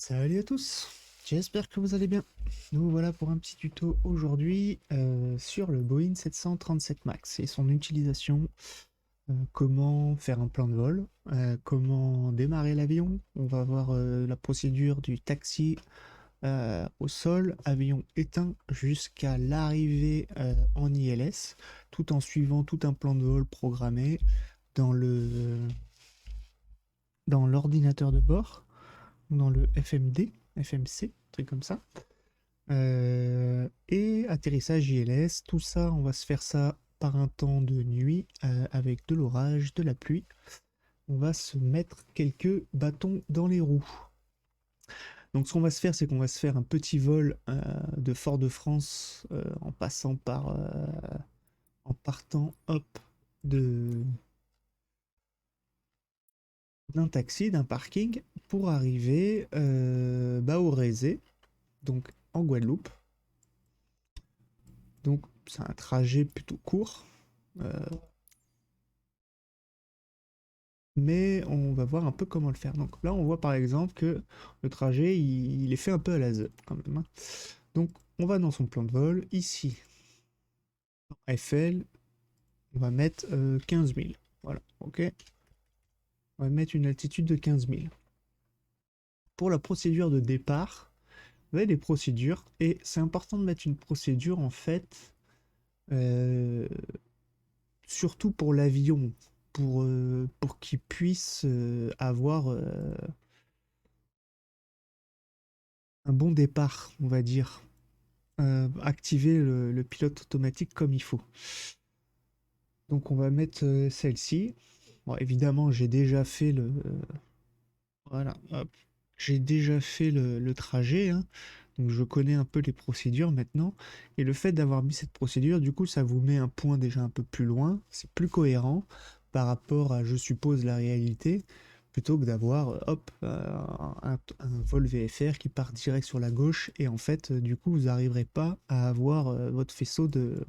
Salut à tous, j'espère que vous allez bien. Nous voilà pour un petit tuto aujourd'hui sur le Boeing 737 MAX et son utilisation, comment faire un plan de vol, comment démarrer l'avion. On va voir la procédure du taxi au sol, avion éteint jusqu'à l'arrivée en ILS, tout en suivant tout un plan de vol programmé dans dans l'ordinateur de bord, dans le FMD, FMC, truc comme ça. Et atterrissage ILS, tout ça, on va se faire ça par un temps de nuit avec de l'orage, de la pluie. On va se mettre quelques bâtons dans les roues. Donc ce qu'on va se faire, c'est qu'on va se faire un petit vol de Fort-de-France en partant, hop, de d'un taxi, d'un parking, pour arriver au Rézé, donc en Guadeloupe. Donc c'est un trajet plutôt court, mais on va voir un peu comment le faire. Donc là, on voit par exemple que le trajet, il est fait un peu à la ZEP quand même, hein. Donc on va dans son plan de vol. Ici, dans FL, on va mettre 15 000. Voilà, ok. On va mettre une altitude de 15 000. Pour la procédure de départ, vous avez des procédures, et c'est important de mettre une procédure en fait, euh, surtout pour l'avion, pour qu'il puisse avoir un bon départ, on va dire. Activer le pilote automatique comme il faut. Donc on va mettre celle-ci. Bon, évidemment, j'ai déjà fait voilà, hop. J'ai déjà fait le trajet, hein. Donc je connais un peu les procédures maintenant. Et le fait d'avoir mis cette procédure, du coup, ça vous met un point déjà un peu plus loin. C'est plus cohérent par rapport à, je suppose, la réalité, plutôt que d'avoir, hop, un vol VFR qui part direct sur la gauche. Et en fait, du coup, vous n'arriverez pas à avoir votre faisceau de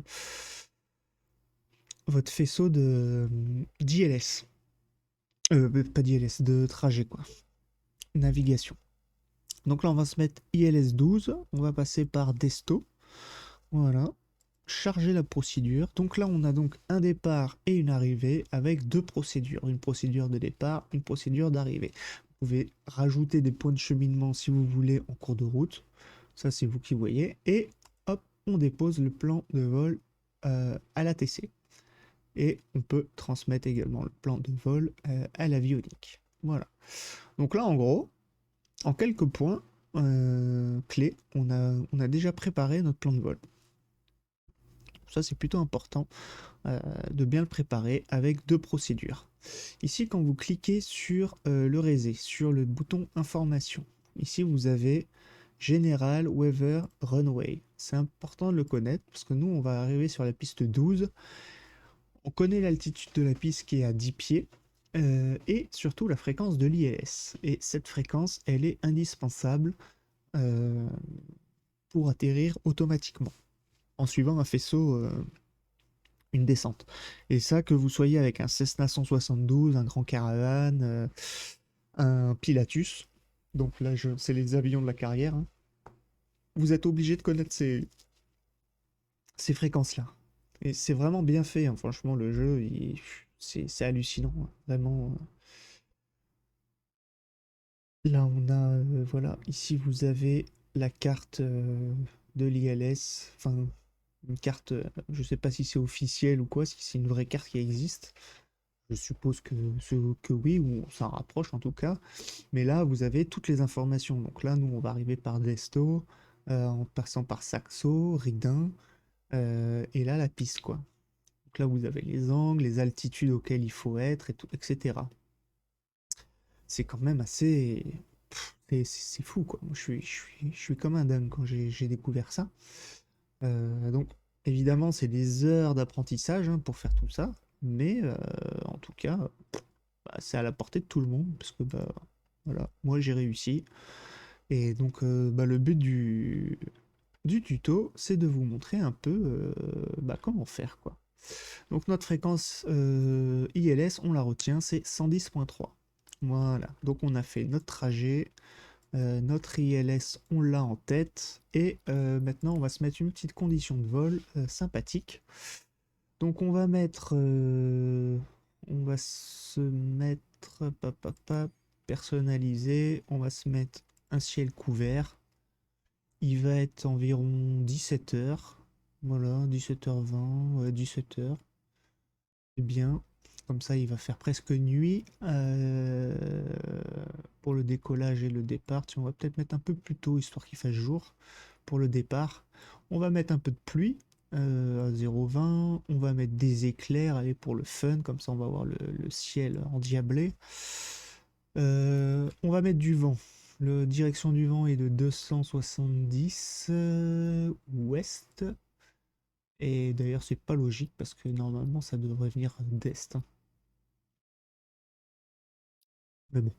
d'ILS. Pas d'ILS, de trajet, quoi. Navigation. Donc là, on va se mettre ILS 12, on va passer par Desto, voilà, charger la procédure. Donc là, on a donc un départ et une arrivée avec deux procédures, une procédure de départ, une procédure d'arrivée. Vous pouvez rajouter des points de cheminement si vous voulez en cours de route, ça c'est vous qui voyez, et hop, on dépose le plan de vol à l'ATC. Et on peut transmettre également le plan de vol à l'avionique. Voilà. Donc là, en gros, en quelques points clés, on a déjà préparé notre plan de vol. Ça, c'est plutôt important de bien le préparer avec deux procédures. Ici, quand vous cliquez sur le Rézé, sur le bouton Information, ici, vous avez Général, Weather, Runway. C'est important de le connaître parce que nous, on va arriver sur la piste 12. On connaît l'altitude de la piste qui est à 10 pieds. Et surtout la fréquence de l'ILS. Et cette fréquence, elle est indispensable euh, pour atterrir automatiquement, en suivant un faisceau, une descente. Et ça, que vous soyez avec un Cessna 172, un Grand Caravan, un Pilatus, donc là, c'est les avions de la carrière, hein, vous êtes obligé de connaître ces fréquences-là. Et c'est vraiment bien fait, hein. Franchement, le jeu, c'est hallucinant, hein. Vraiment. Là, on a, voilà, ici vous avez la carte de l'ILS, enfin, une carte, je sais pas si c'est officiel ou quoi, si c'est une vraie carte qui existe. Je suppose que oui, ou on s'en rapproche en tout cas. Mais là, vous avez toutes les informations. Donc là, nous, on va arriver par Desto, en passant par Saxo, Ridin, et là, la piste, quoi. Donc là, vous avez les angles, les altitudes auxquelles il faut être, et tout, etc. C'est quand même assez. C'est fou, quoi. Moi, je suis comme un dingue quand j'ai découvert ça. Donc, évidemment, c'est des heures d'apprentissage hein, pour faire tout ça. Mais en tout cas, bah, c'est à la portée de tout le monde. Parce que, bah, voilà, moi, j'ai réussi. Et donc, le but du tuto, c'est de vous montrer un peu comment faire, quoi. Donc, notre fréquence ILS, on la retient, c'est 110.3. Voilà. Donc, on a fait notre trajet. Notre ILS, on l'a en tête. Et maintenant, on va se mettre une petite condition de vol sympathique. Donc on va mettre... on va se mettre... personnalisé. On va se mettre un ciel couvert. Il va être environ 17h. Voilà, 17h20, ouais, 17h. C'est bien. Comme ça, il va faire presque nuit pour le décollage et le départ. Tiens, on va peut-être mettre un peu plus tôt, histoire qu'il fasse jour pour le départ. On va mettre un peu de pluie à 0,20. On va mettre des éclairs, allez, pour le fun. Comme ça, on va voir le ciel endiablé. On va mettre du vent. La direction du vent est de 270 ouest. Et d'ailleurs, c'est pas logique parce que normalement, ça devrait venir d'est, hein. Mais bon,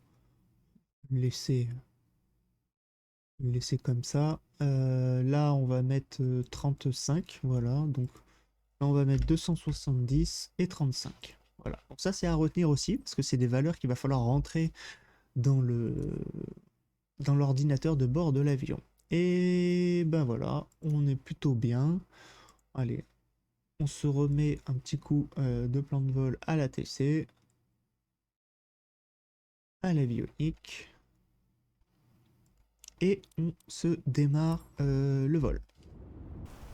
laisser, laisser comme ça. Là, on va mettre 35. Voilà. Donc là, on va mettre 270 et 35. Voilà. Donc ça, c'est à retenir aussi parce que c'est des valeurs qu'il va falloir rentrer dans l'ordinateur de bord de l'avion. Et ben voilà, on est plutôt bien. Allez, on se remet un petit coup de plan de vol à la TC, à l'avionique, et on se démarre le vol.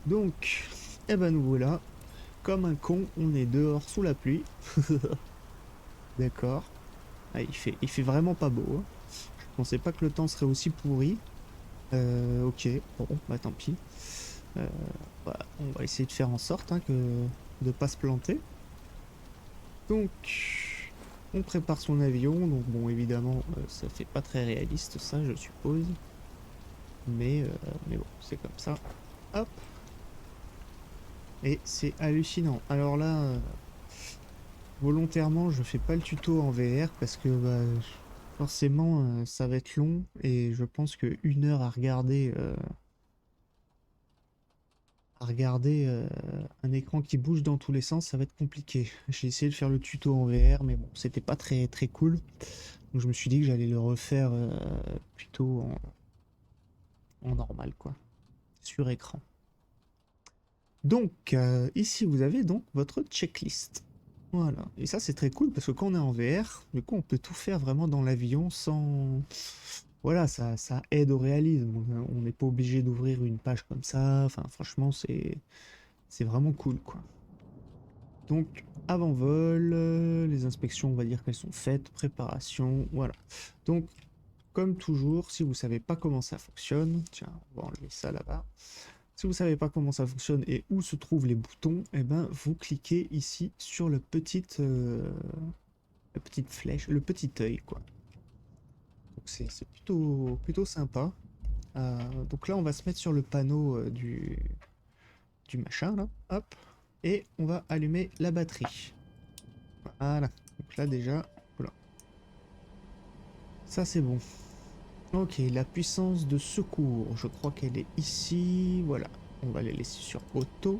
Donc, eh ben nous voilà, comme un con, on est dehors sous la pluie. D'accord. Ah, il fait vraiment pas beau, hein. Je pensais pas que le temps serait aussi pourri. Ok, bon, bah tant pis. Bah, on va essayer de faire en sorte, hein, de pas se planter. Donc, on prépare son avion. Donc bon, évidemment, ça fait pas très réaliste, ça, je suppose. Mais bon, c'est comme ça. Hop. Et c'est hallucinant. Alors là, volontairement, je fais pas le tuto en VR parce que bah, forcément, ça va être long. Et je pense que 1 heure à regarder un écran qui bouge dans tous les sens, ça va être compliqué. J'ai essayé de faire le tuto en VR, mais bon, c'était pas très très cool. Donc je me suis dit que j'allais le refaire plutôt en normal, quoi, sur écran. Donc ici vous avez donc votre checklist. Voilà. Et ça c'est très cool parce que quand on est en VR, du coup on peut tout faire vraiment dans l'avion sans... Voilà, ça aide au réalisme. On n'est pas obligé d'ouvrir une page comme ça. Enfin franchement c'est vraiment cool, quoi. Donc, avant vol, les inspections, on va dire qu'elles sont faites, préparation, voilà. Donc, comme toujours, si vous savez pas comment ça fonctionne, tiens, on va enlever ça là-bas. Si vous savez pas comment ça fonctionne et où se trouvent les boutons, eh ben, vous cliquez ici sur la petite flèche, le petit œil, quoi. Donc, c'est plutôt sympa. Donc là, on va se mettre sur le panneau du machin, là, hop, et on va allumer la batterie. Voilà, donc là déjà, voilà. Ça c'est bon. Ok, la puissance de secours, je crois qu'elle est ici, voilà. On va la laisser sur auto.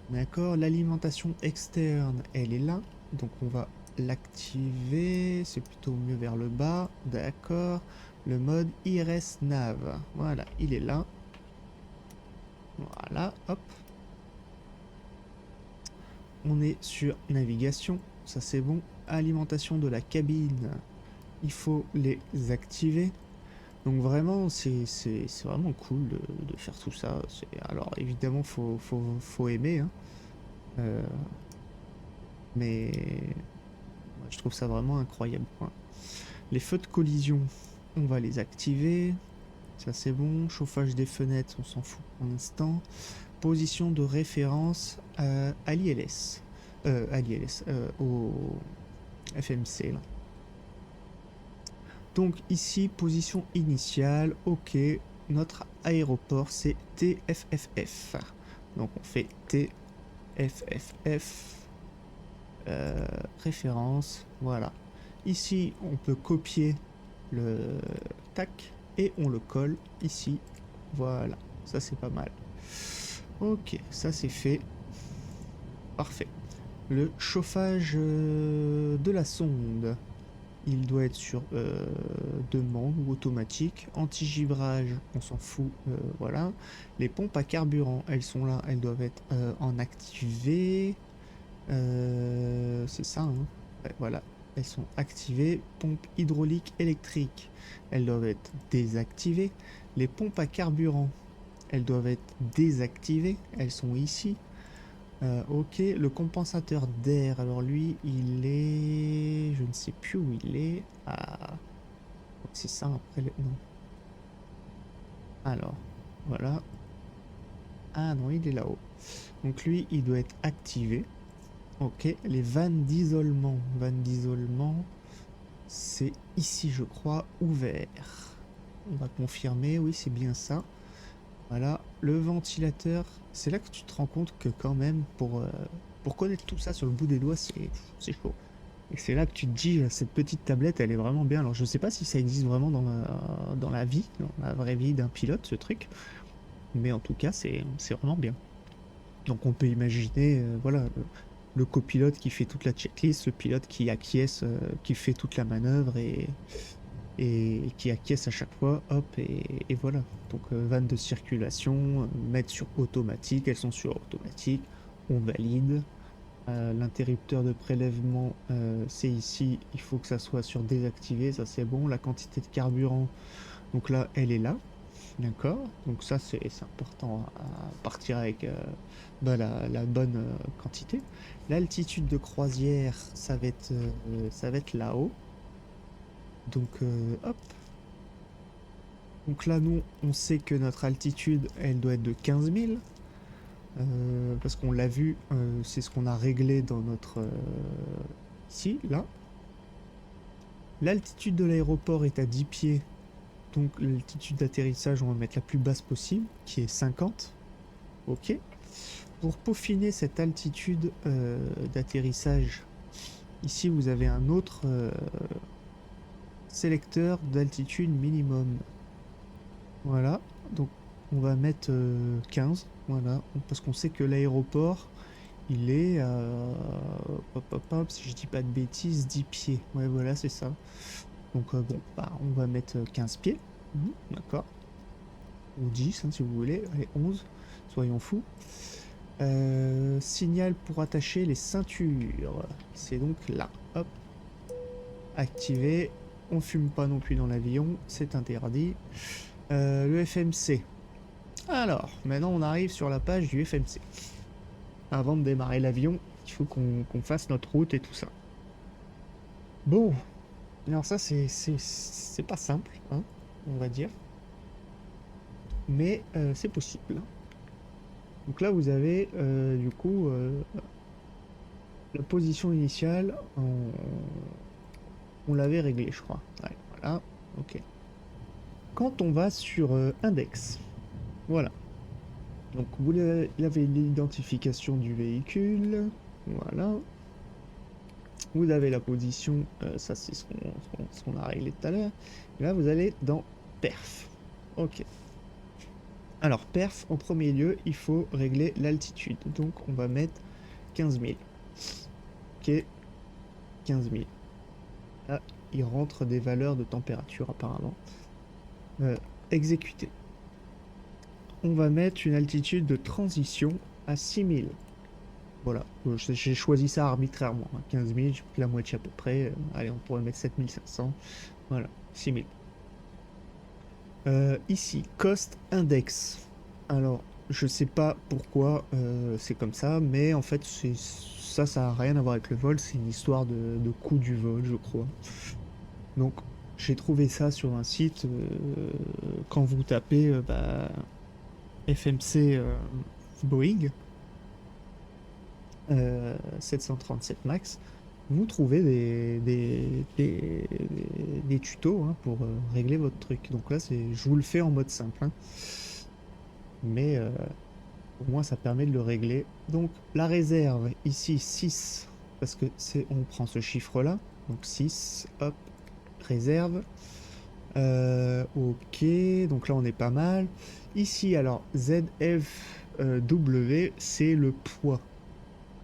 D'accord, l'alimentation externe, elle est là. Donc on va l'activer, c'est plutôt mieux vers le bas, d'accord. Le mode IRS nav, voilà, il est là. Voilà, hop. On est sur navigation, ça c'est bon. Alimentation de la cabine, il faut les activer. Donc vraiment, c'est vraiment cool de faire tout ça. Alors évidemment, faut aimer, hein. Euh, mais moi, je trouve ça vraiment incroyable, quoi. Les feux de collision, on va les activer. Ça c'est bon. Chauffage des fenêtres, on s'en fout pour l'instant. Position de référence à l'ILS. Au FMC, là. Donc ici, position initiale, ok, notre aéroport c'est TFFF. Donc on fait TFFF, référence, voilà. Ici, on peut copier le tac et on le colle ici, voilà. Ça c'est pas mal. Ok, ça c'est fait. Parfait. Le chauffage de la sonde. il doit être sur demande ou automatique. Anti-givrage, on s'en fout, voilà. Les pompes à carburant, elles sont là, elles doivent être en activé. C'est ça, hein. Ouais, voilà, elles sont activées. Pompe hydraulique électrique, elles doivent être désactivées. Les pompes à carburant, elles doivent être désactivées, elles sont ici. Ok, le compensateur d'air, alors lui, il est... Je ne sais plus où il est. Ah, c'est ça après le... Non. Alors, voilà. Ah non, il est là-haut. Donc lui, il doit être activé. Ok, les vannes d'isolement. Vannes d'isolement, c'est ici, je crois, ouvert. On va confirmer, oui, c'est bien ça. Voilà, le ventilateur, c'est là que tu te rends compte que quand même, pour connaître tout ça sur le bout des doigts, c'est chaud. Et c'est là que tu te dis, cette petite tablette, elle est vraiment bien. Alors je sais pas si ça existe vraiment dans la vie, dans la vraie vie d'un pilote, ce truc. Mais en tout cas, c'est vraiment bien. Donc on peut imaginer, voilà, le copilote qui fait toute la checklist, le pilote qui acquiesce, qui fait toute la manœuvre et qui acquiesce à chaque fois, hop, et voilà. Donc vannes de circulation, mettre sur automatique, elles sont sur automatique, on valide. L'interrupteur de prélèvement, c'est ici, il faut que ça soit sur désactivé, ça c'est bon. La quantité de carburant, donc là, elle est là, d'accord. Donc ça c'est important à partir avec la bonne quantité. L'altitude de croisière, ça va être là-haut. Donc hop. Donc là, nous, on sait que notre altitude, elle doit être de 15 000. Parce qu'on l'a vu, c'est ce qu'on a réglé dans notre... ici, là. L'altitude de l'aéroport est à 10 pieds. Donc l'altitude d'atterrissage, on va mettre la plus basse possible, qui est 50. Ok. Pour peaufiner cette altitude d'atterrissage, ici, vous avez un autre sélecteur d'altitude minimum. Voilà. Donc on va mettre 15. Voilà. Parce qu'on sait que l'aéroport, il est à... si je dis pas de bêtises, 10 pieds. Ouais, voilà, c'est ça. Donc, bon, bah, on va mettre 15 pieds. D'accord. Ou 10, hein, si vous voulez. Allez, 11. Soyons fous. Signal pour attacher les ceintures. C'est donc là. Hop. Activé. On fume pas non plus dans l'avion. C'est interdit. Le FMC. Alors, maintenant, on arrive sur la page du FMC. Avant de démarrer l'avion, il faut qu'on fasse notre route et tout ça. Bon, alors ça c'est pas simple, hein, on va dire, mais c'est possible. Donc là vous avez du coup la position initiale, on l'avait réglé je crois. Ouais, voilà, ok. Quand on va sur index, voilà. Donc vous avez l'identification du véhicule, voilà. Vous avez la position, ça c'est ce qu'on a réglé tout à l'heure. Là vous allez dans perf. Ok. Alors perf, en premier lieu, il faut régler l'altitude. Donc on va mettre 15 000. Ok. 15 000. Là, il rentre des valeurs de température apparemment. Exécuter. On va mettre une altitude de transition à 6000. Voilà, j'ai choisi ça arbitrairement. 15 000, j'ai pris la moitié à peu près. Allez, on pourrait mettre 7500. Voilà, 6000. Ici, cost index. Alors, je sais pas pourquoi c'est comme ça, mais en fait, ça n'a rien à voir avec le vol. C'est une histoire de coût du vol, je crois. Donc, j'ai trouvé ça sur un site. Quand vous tapez FMC Boeing 737 Max, vous trouvez des tutos hein, pour régler votre truc. Donc là, je vous le fais en mode simple. Hein. Mais au moins, ça permet de le régler. Donc la réserve, ici 6, parce que on prend ce chiffre-là. Donc 6, hop, réserve. Ok, donc là on est pas mal. Ici, alors ZFW, c'est le poids.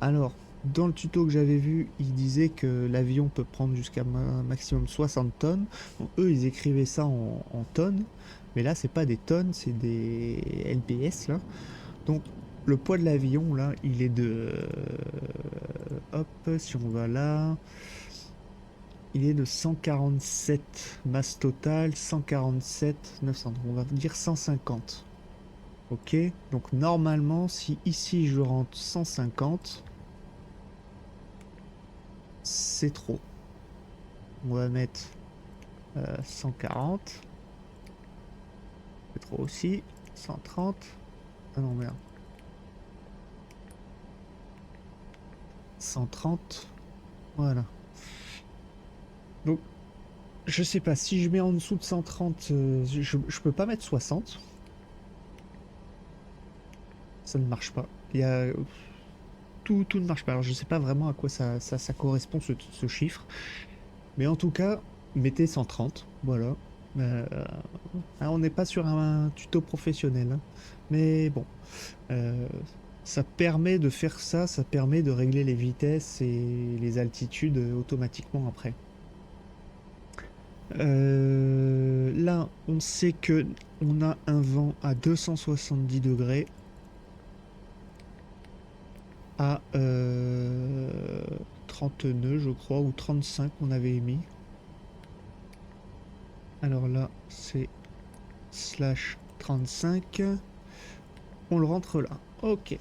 Alors, Dans le tuto que j'avais vu, il disait que l'avion peut prendre jusqu'à maximum 60 tonnes. Donc, eux, ils écrivaient ça en tonnes. Mais là, c'est pas des tonnes, c'est des LPS, là. Donc, le poids de l'avion, là, il est de... hop, si on va là... Il est de 147 masse totale, 147, 900. On va dire 150. Ok, donc normalement, si ici je rentre 150, c'est trop. On va mettre 140. C'est trop aussi. 130. Ah non, merde. 130. Voilà. Donc, je sais pas, si je mets en dessous de 130, je peux pas mettre 60. Ça ne marche pas. Il y a... tout ne marche pas. Alors, je sais pas vraiment à quoi ça correspond, ce chiffre. Mais en tout cas, mettez 130. Voilà. On n'est pas sur un tuto professionnel, hein. Mais bon. Euh, Ça permet de faire ça, ça permet de régler les vitesses et les altitudes automatiquement après. Là, on sait que on a un vent à 270 degrés à 30 nœuds, je crois, ou 35 on avait émis. Alors là, c'est slash 35. On le rentre là. Ok.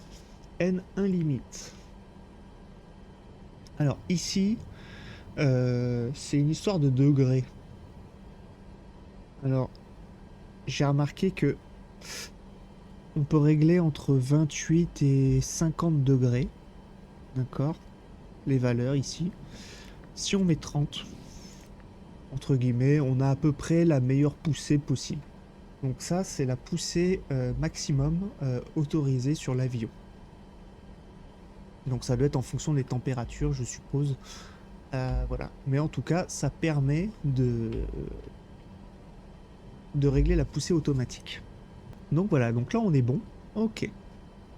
N1 limite. Alors ici, c'est une histoire de degrés. Alors, j'ai remarqué que on peut régler entre 28 et 50 degrés. D'accord? Les valeurs ici. Si on met 30, entre guillemets, on a à peu près la meilleure poussée possible. Donc ça, c'est la poussée maximum autorisée sur l'avion. Donc ça doit être en fonction des températures, je suppose. Voilà. Mais en tout cas, ça permet de régler la poussée automatique. Donc voilà, donc là on est bon. Ok.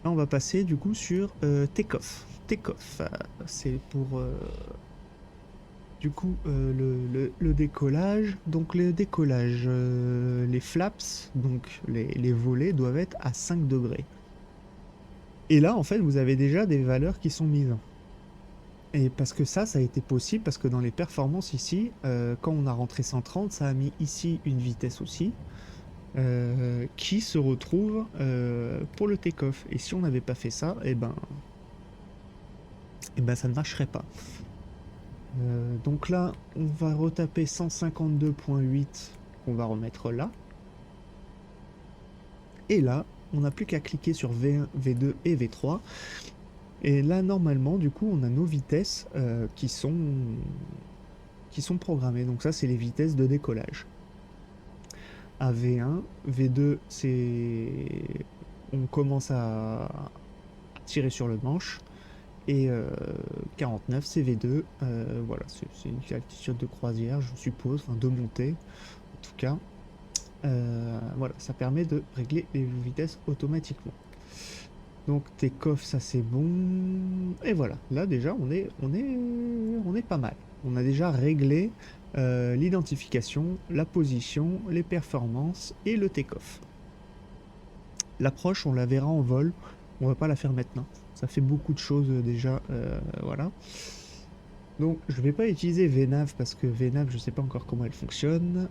Là on va passer du coup sur take-off. Take-off, c'est pour du coup le décollage. Donc le décollage, les flaps, donc les volets doivent être à 5 degrés. Et là en fait vous avez déjà des valeurs qui sont mises. Et parce que ça a été possible, parce que dans les performances ici, quand on a rentré 130, ça a mis ici une vitesse aussi. Qui se retrouve pour le take-off. Et si on n'avait pas fait ça, et ben ça ne marcherait pas. Donc là, on va retaper 152.8 qu'on va remettre là. Et là, on n'a plus qu'à cliquer sur V1, V2 et V3. Et là, normalement, du coup, on a nos vitesses qui sont programmées. Donc ça, c'est les vitesses de décollage. À V1, V2, c'est... on commence à tirer sur le manche. Et 49 CV2, voilà, c'est une altitude de croisière, je suppose, enfin de montée, en tout cas. Voilà, ça permet de régler les vitesses automatiquement. Donc take-off, ça c'est bon. Et voilà, là déjà on est pas mal. On a déjà réglé l'identification, la position, les performances et le take-off. L'approche, on la verra en vol, on va pas la faire maintenant. Ça fait beaucoup de choses déjà, voilà. Donc je vais pas utiliser VNAV parce que VNAV je sais pas encore comment elle fonctionne.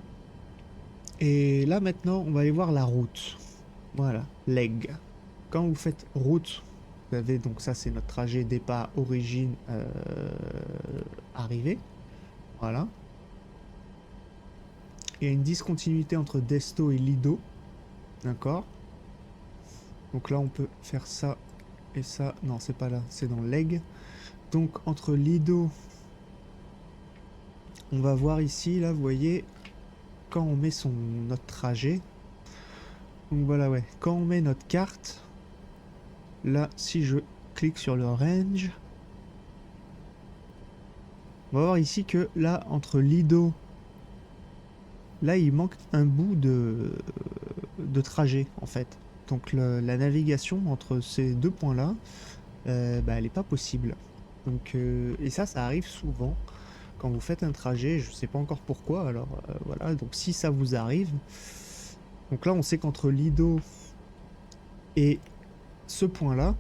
Et là maintenant on va aller voir la route. Voilà, leg. Quand vous faites route, vous avez donc ça c'est notre trajet départ, origine, arrivée. Voilà. Il y a une discontinuité entre Desto et Lido. D'accord. Donc là on peut faire ça et ça. Non c'est pas là, c'est dans leg. Donc entre Lido, on va voir ici, là vous voyez, quand on met notre trajet. Donc voilà, ouais, quand on met notre carte, là si je clique sur le range, on va voir ici que là entre Lido, là il manque un bout de trajet en fait. Donc la navigation entre ces deux points là, elle n'est pas possible. Donc, et ça arrive souvent quand vous faites un trajet, je sais pas encore pourquoi, alors voilà, donc si ça vous arrive, donc là on sait qu'entre Lido et ce point-là,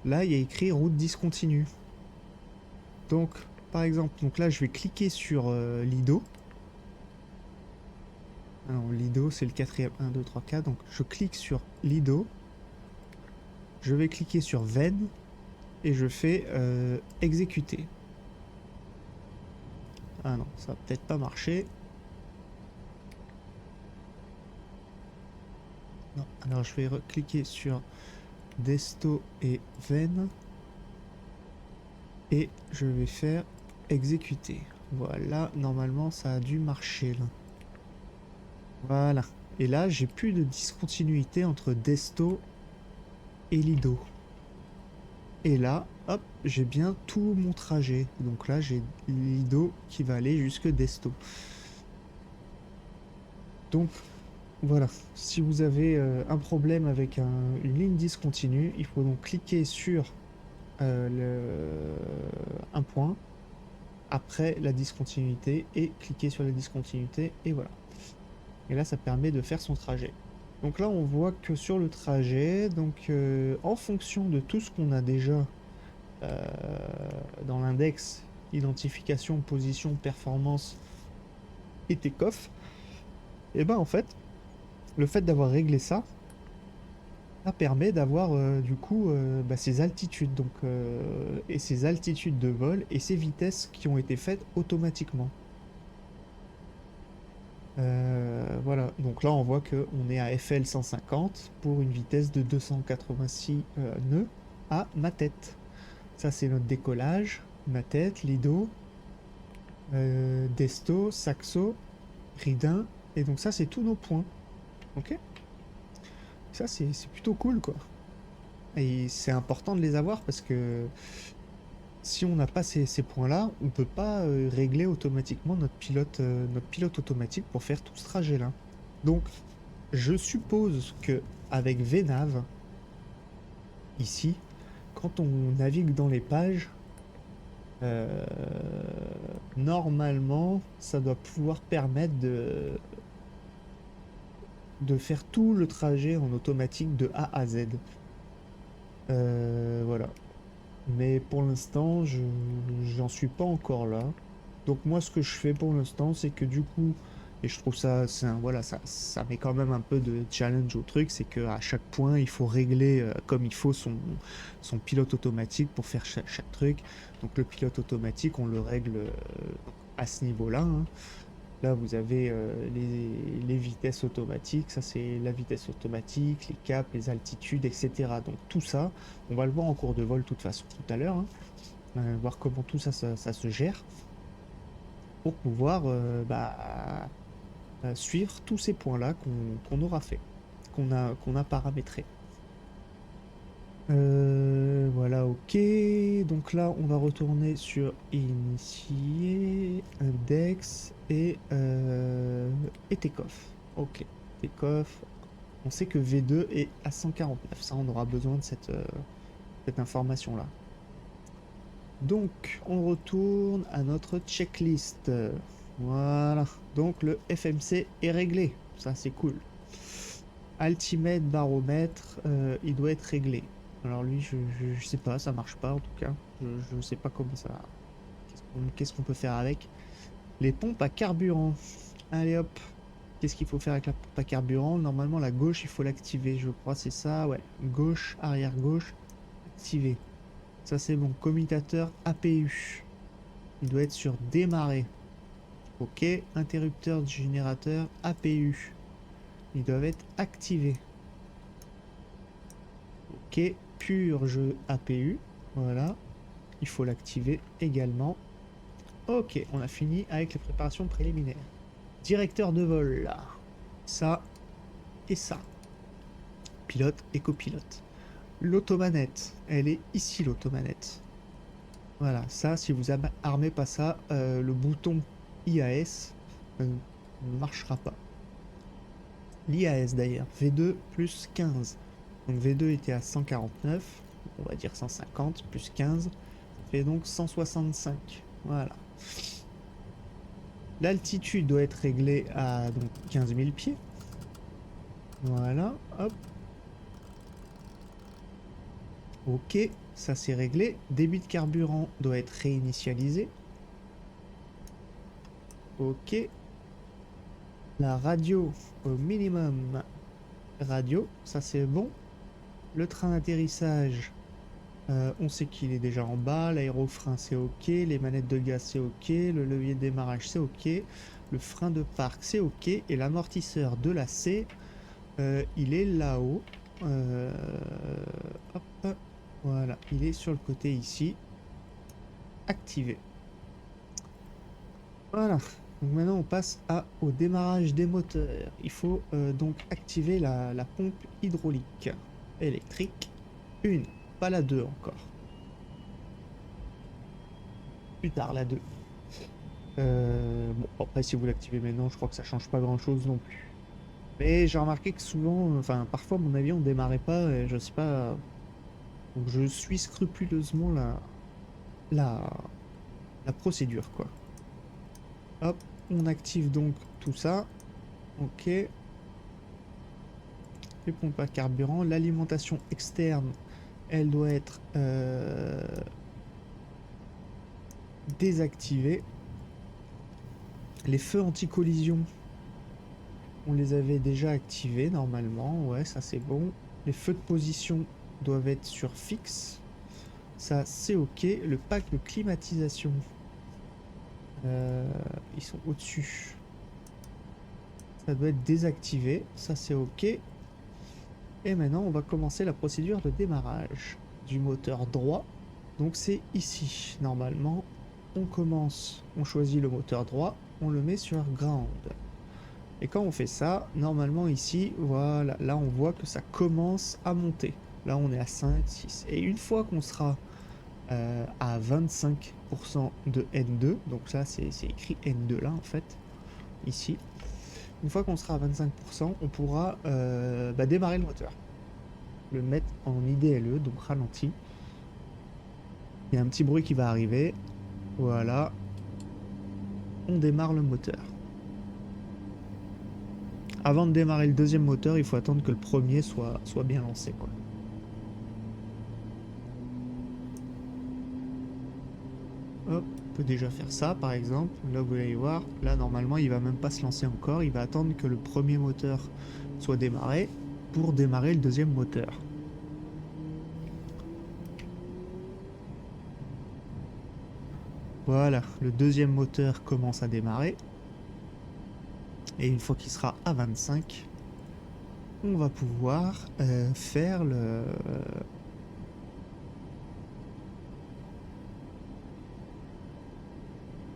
là il y a écrit route discontinue. Donc par exemple, donc là je vais cliquer sur Lido. Alors Lido c'est le quatrième, 1, 2, 3, 4, donc je clique sur Lido, je vais cliquer sur Venn et je fais exécuter. Ah non, ça va peut-être pas marcher. Non, alors je vais cliquer sur Desto et Venn et je vais faire exécuter. Voilà, normalement ça a dû marcher là. Voilà. Et là, j'ai plus de discontinuité entre Desto et Lido. Et là, hop, j'ai bien tout mon trajet. Donc là, j'ai Lido qui va aller jusque Desto. Donc voilà, si vous avez un problème avec une ligne discontinue, il faut donc cliquer sur un point après la discontinuité et cliquer sur la discontinuité et voilà. Et là, ça permet de faire son trajet. Donc là, on voit que sur le trajet, donc en fonction de tout ce qu'on a déjà euh, dans l'index, identification, position, performance et take-off, et ben en fait, le fait d'avoir réglé ça, ça permet d'avoir du coup ces altitudes donc, et ces altitudes de vol et ces vitesses qui ont été faites automatiquement. Voilà, donc là on voit qu'on est à FL 150 pour une vitesse de 286 nœuds à ma tête. Ça c'est notre décollage, ma tête, Lido, Desto, Saxo, Ridin, et donc ça c'est tous nos points. Ok. Ça c'est plutôt cool quoi. Et c'est important de les avoir parce que si on n'a pas ces points-là, on ne peut pas régler automatiquement notre pilote automatique pour faire tout ce trajet-là. Donc, je suppose que avec VNav, ici, quand on navigue dans les pages, euh, normalement, ça doit pouvoir permettre de faire tout le trajet en automatique de A à Z. Voilà. Mais pour l'instant, j'en suis pas encore là. Donc moi, ce que je fais pour l'instant, c'est que du coup, et je trouve ça, voilà, ça met quand même un peu de challenge au truc, c'est qu'à chaque point, il faut régler comme il faut son pilote automatique pour faire chaque truc. Donc le pilote automatique, on le règle à ce niveau-là, hein. Là, vous avez les vitesses automatiques, ça c'est la vitesse automatique, les caps, les altitudes, etc. Donc tout ça, on va le voir en cours de vol de toute façon tout à l'heure, hein. Voir comment tout ça, ça se gère pour pouvoir suivre tous ces points-là qu'on aura fait, qu'on a paramétré. Voilà, ok. Donc là, on va retourner sur initier, index et takeoff. Ok, takeoff. On sait que V2 est à 149. Ça, on aura besoin de cette information-là. Donc, on retourne à notre checklist. Voilà. Donc, le FMC est réglé. Ça, c'est cool. Altimètre, baromètre, il doit être réglé. Alors lui, je sais pas, ça marche pas en tout cas. Je sais pas comment ça... Qu'est-ce qu'on peut faire avec? Les pompes à carburant. Allez hop. Qu'est-ce qu'il faut faire avec la pompe à carburant? Normalement, la gauche, il faut l'activer, je crois, c'est ça, ouais. Gauche, arrière gauche, activé. Ça, c'est bon. Commutateur APU. Il doit être sur démarrer. Ok. Interrupteur du générateur APU. Ils doivent être activés. Ok. Purge APU. Voilà. Il faut l'activer également. Ok. On a fini avec les préparations préliminaires. Directeur de vol, là. Ça et ça. Pilote et copilote. L'automanette. Elle est ici, l'automanette. Voilà. Ça, si vous armez pas ça, le bouton IAS ne marchera pas. L'IAS d'ailleurs, V2 plus 15. Donc V2 était à 149, on va dire 150 plus 15, ça fait donc 165. Voilà. L'altitude doit être réglée à donc 15 000 pieds. Voilà, hop. Ok, ça c'est réglé. Débit de carburant doit être réinitialisé. Ok. La radio au minimum. Radio, ça c'est bon. Le train d'atterrissage, on sait qu'il est déjà en bas. L'aérofrein c'est ok. Les manettes de gaz c'est ok. Le levier de démarrage c'est ok. Le frein de parc c'est ok. Et l'amortisseur de la C, il est là-haut. Hop. Voilà, il est sur le côté ici. Activé. Voilà. Donc maintenant on passe au démarrage des moteurs. Il faut donc activer la pompe hydraulique électrique. Une, pas la 2 encore. Plus tard la 2. Bon, après si vous l'activez maintenant, je crois que ça change pas grand chose non plus. Mais j'ai remarqué que souvent, enfin parfois mon avion ne démarrait pas et je sais pas. Donc je suis scrupuleusement la, la procédure quoi. Hop, on active donc tout ça. Ok. Les pompes à carburant. L'alimentation externe, elle doit être désactivée. Les feux anti-collision, on les avait déjà activés normalement. Ouais, ça c'est bon. Les feux de position doivent être sur fixe. Ça c'est ok. Le pack de climatisation, ils sont au-dessus. Ça doit être désactivé. Ça c'est ok. Et maintenant on va commencer la procédure de démarrage du moteur droit. Donc c'est ici. Normalement on commence, on choisit le moteur droit, on le met sur ground. Et quand on fait ça, normalement ici, voilà, là on voit que ça commence à monter. Là on est à 5, 6. Et une fois qu'on sera à 25% de N2, donc ça c'est écrit N2 là en fait, ici. Une fois qu'on sera à 25%, on pourra démarrer le moteur. Le mettre en IDLE, donc ralenti. Il y a un petit bruit qui va arriver. Voilà. On démarre le moteur. Avant de démarrer le deuxième moteur, il faut attendre que le premier soit bien lancé, quoi. Hop, on peut déjà faire ça par exemple. Là vous allez voir, là normalement il va même pas se lancer encore, il va attendre que le premier moteur soit démarré pour démarrer le deuxième moteur. Voilà, le deuxième moteur commence à démarrer. Et une fois qu'il sera à 25, on va pouvoir faire le...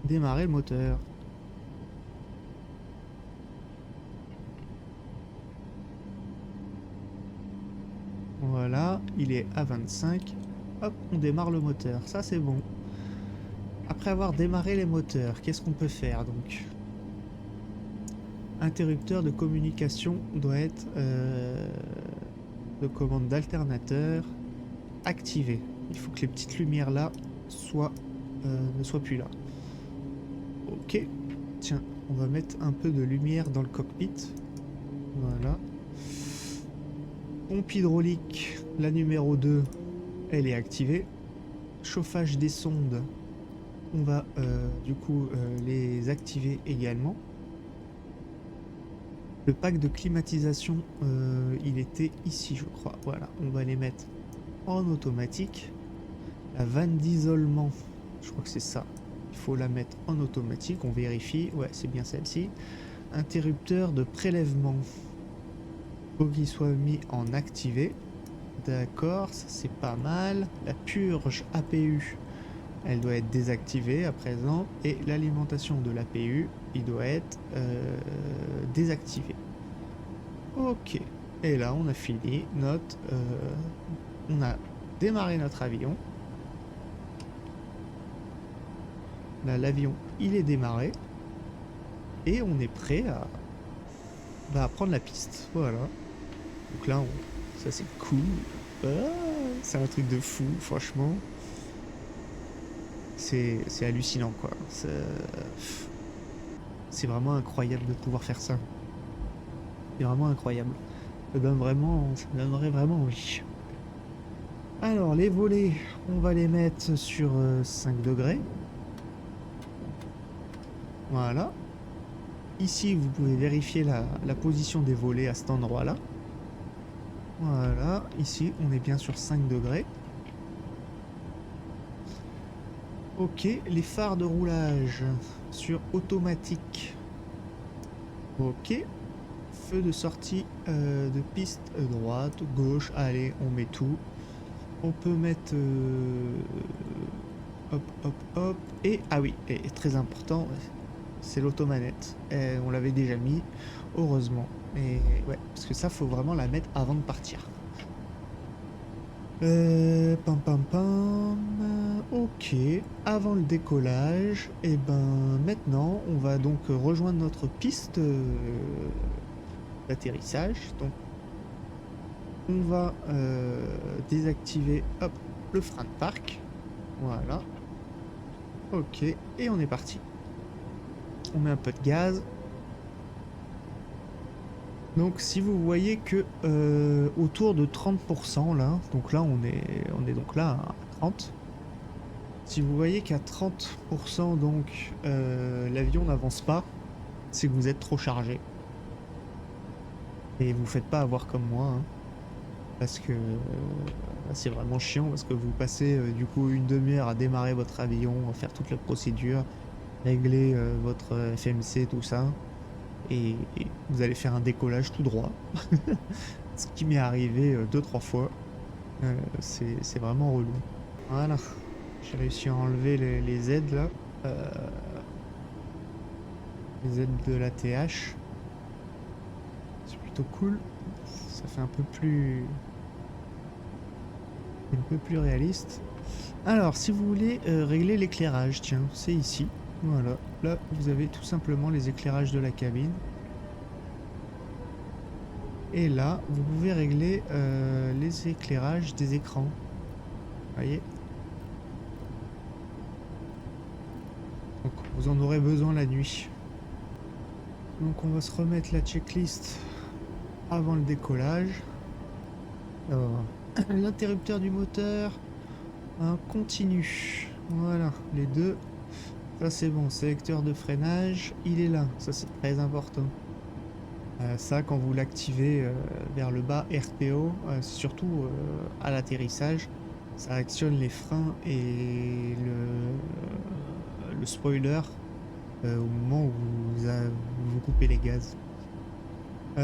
démarrer le moteur. Voilà, il est à 25. Hop, on démarre le moteur. Ça, c'est bon. Après avoir démarré les moteurs, qu'est-ce qu'on peut faire donc? Interrupteur de communication doit être de commande d'alternateur activé. Il faut que les petites lumières là ne soient plus là. Ok, tiens, on va mettre un peu de lumière dans le cockpit. Voilà. Pompe hydraulique, la numéro 2, elle est activée. Chauffage des sondes, on va du coup les activer également. Le pack de climatisation, il était ici je crois. Voilà, on va les mettre en automatique. La vanne d'isolement, je crois que c'est ça. Il faut la mettre en automatique, on vérifie. Ouais, c'est bien celle-ci. Interrupteur de prélèvement, faut qu'il soit mis en activé. D'accord, ça c'est pas mal. La purge APU, elle doit être désactivée à présent. Et l'alimentation de l'APU, il doit être désactivé. Ok. Et là, on a fini notre... on a démarré notre avion. Là, l'avion, il est démarré. Et on est prêt à prendre la piste. Voilà. Donc là, ça c'est cool. Ah, c'est un truc de fou, franchement. C'est hallucinant, quoi. C'est vraiment incroyable de pouvoir faire ça. C'est vraiment incroyable. Ça donnerait vraiment envie. Alors, les volets, on va les mettre sur 5 degrés. Voilà. Ici, vous pouvez vérifier la position des volets à cet endroit-là. Voilà. Ici, on est bien sur 5 degrés. Ok, les phares de roulage sur automatique. Ok. Feu de sortie de piste droite, gauche. Allez, on met tout. On peut mettre... hop, hop, hop. Et, ah oui, et très important, c'est l'automanette. On l'avait déjà mis, heureusement. Et ouais, parce que ça, faut vraiment la mettre avant de partir. Pam pam pam. Ok, avant le décollage, et ben maintenant, on va donc rejoindre notre piste d'atterrissage. Donc, on va désactiver, hop, le frein de parc. Voilà. Ok, et on est parti. On met un peu de gaz. Donc si vous voyez que autour de 30% là, donc là on est donc là à 30. Si vous voyez qu'à 30% donc l'avion n'avance pas, c'est que vous êtes trop chargé. Et vous faites pas avoir comme moi, hein, parce que c'est vraiment chiant, parce que vous passez du coup une demi-heure à démarrer votre avion, à faire toute la procédure, régler votre FMC, tout ça, et vous allez faire un décollage tout droit. Ce qui m'est arrivé 2-3 fois. C'est vraiment relou. Voilà. J'ai réussi à enlever les aides là. Euh, les aides de la TH. C'est plutôt cool. Ça fait un peu plus réaliste. Alors, si vous voulez régler l'éclairage, tiens, c'est ici. Voilà. Là, vous avez tout simplement les éclairages de la cabine. Et là, vous pouvez régler les éclairages des écrans. Voyez. Donc, vous en aurez besoin la nuit. Donc, on va se remettre la checklist avant le décollage. L'interrupteur du moteur, un continu. Voilà, les deux. Ça c'est bon. Sélecteur de freinage, il est là. Ça c'est très important. Ça, quand vous l'activez vers le bas, RPO, surtout à l'atterrissage, ça actionne les freins et le spoiler au moment où vous coupez les gaz.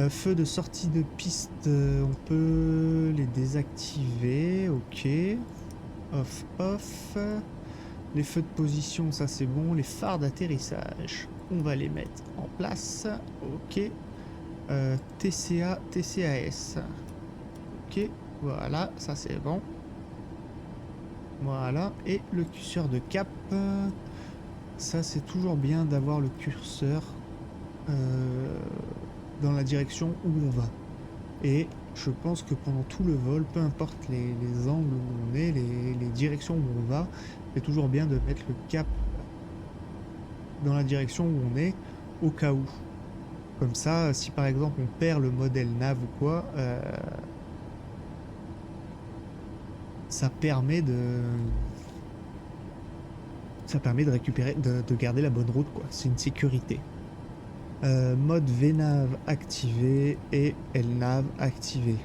Feu de sortie de piste, on peut les désactiver, ok. Off, off. Les feux de position, ça c'est bon. Les phares d'atterrissage, on va les mettre en place, ok. TCA, TCAS, ok. Voilà, ça c'est bon. Voilà, et le curseur de cap, ça c'est toujours bien d'avoir le curseur dans la direction où on va. Et je pense que pendant tout le vol, peu importe les angles où on est, les directions où on va, c'est toujours bien de mettre le cap dans la direction où on est, au cas où. Comme ça, si par exemple on perd le modèle nav ou quoi, ça permet de récupérer, de garder la bonne route, quoi. C'est une sécurité. Mode VNAV activé et LNAV activé.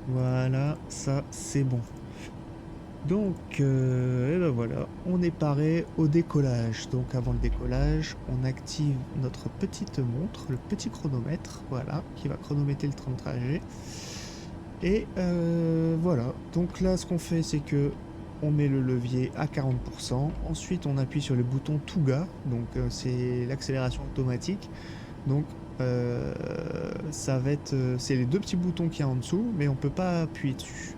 Voilà, ça c'est bon. Donc, et ben voilà, on est paré au décollage. Donc avant le décollage, on active notre petite montre, le petit chronomètre, voilà, qui va chronométrer le temps de trajet. Et voilà, donc là ce qu'on fait c'est que on met le levier à 40%, ensuite on appuie sur le bouton Touga, donc c'est l'accélération automatique. Donc ça va être, c'est les deux petits boutons qu'il y a en dessous, mais on peut pas appuyer dessus.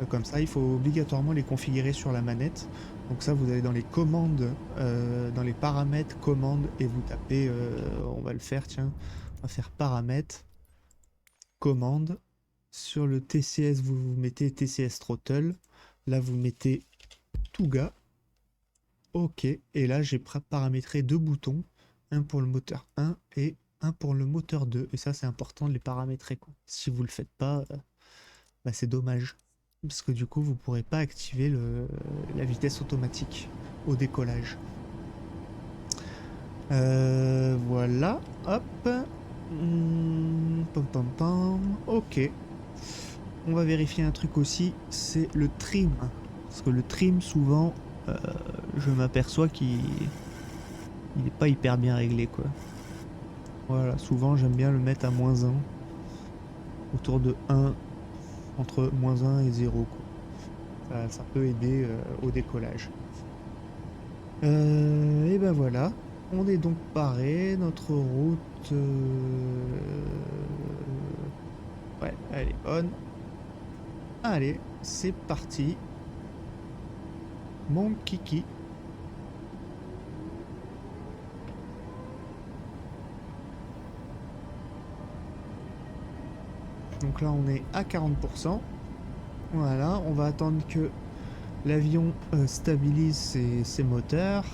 Comme ça, il faut obligatoirement les configurer sur la manette. Donc ça, vous allez dans les commandes, dans les paramètres, commandes, et vous tapez, on va le faire, tiens, on va faire paramètres, commandes. Sur le TCS, vous mettez TCS Throttle. Là, vous mettez Touga. OK. Et là, j'ai paramétré deux boutons, un pour le moteur 1 et un pour le moteur 2. Et ça, c'est important de les paramétrer, quoi. Si vous le faites pas, bah, c'est dommage. Parce que du coup, vous pourrez pas activer la vitesse automatique au décollage. Voilà. Hop. Pam pam pam. Ok. On va vérifier un truc aussi, c'est le trim. Parce que le trim, souvent, je m'aperçois qu'il n'est pas hyper bien réglé, quoi. Voilà, souvent j'aime bien le mettre à -1, autour de 1, entre -1 et 0, quoi. Ça peut aider au décollage. Et ben voilà, on est donc paré, notre route... Ouais, elle est bonne. Allez, c'est parti. Mon kiki. Donc là, on est à 40%. Voilà, on va attendre que l'avion stabilise ses moteurs.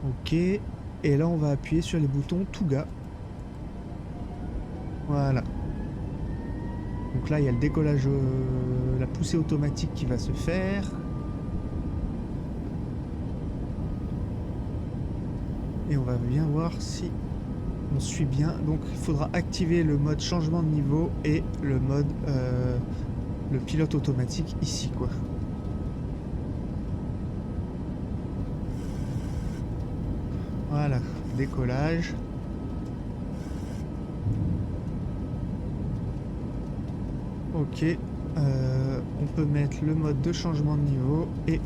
Ok. Et là, on va appuyer sur les boutons Touga. Voilà. Donc là, il y a le décollage, la poussée automatique qui va se faire. Et on va bien voir si on suit bien. Donc, il faudra activer le mode changement de niveau et le mode le pilote automatique ici, quoi. Voilà, décollage. Ok, on peut mettre le mode de changement de niveau et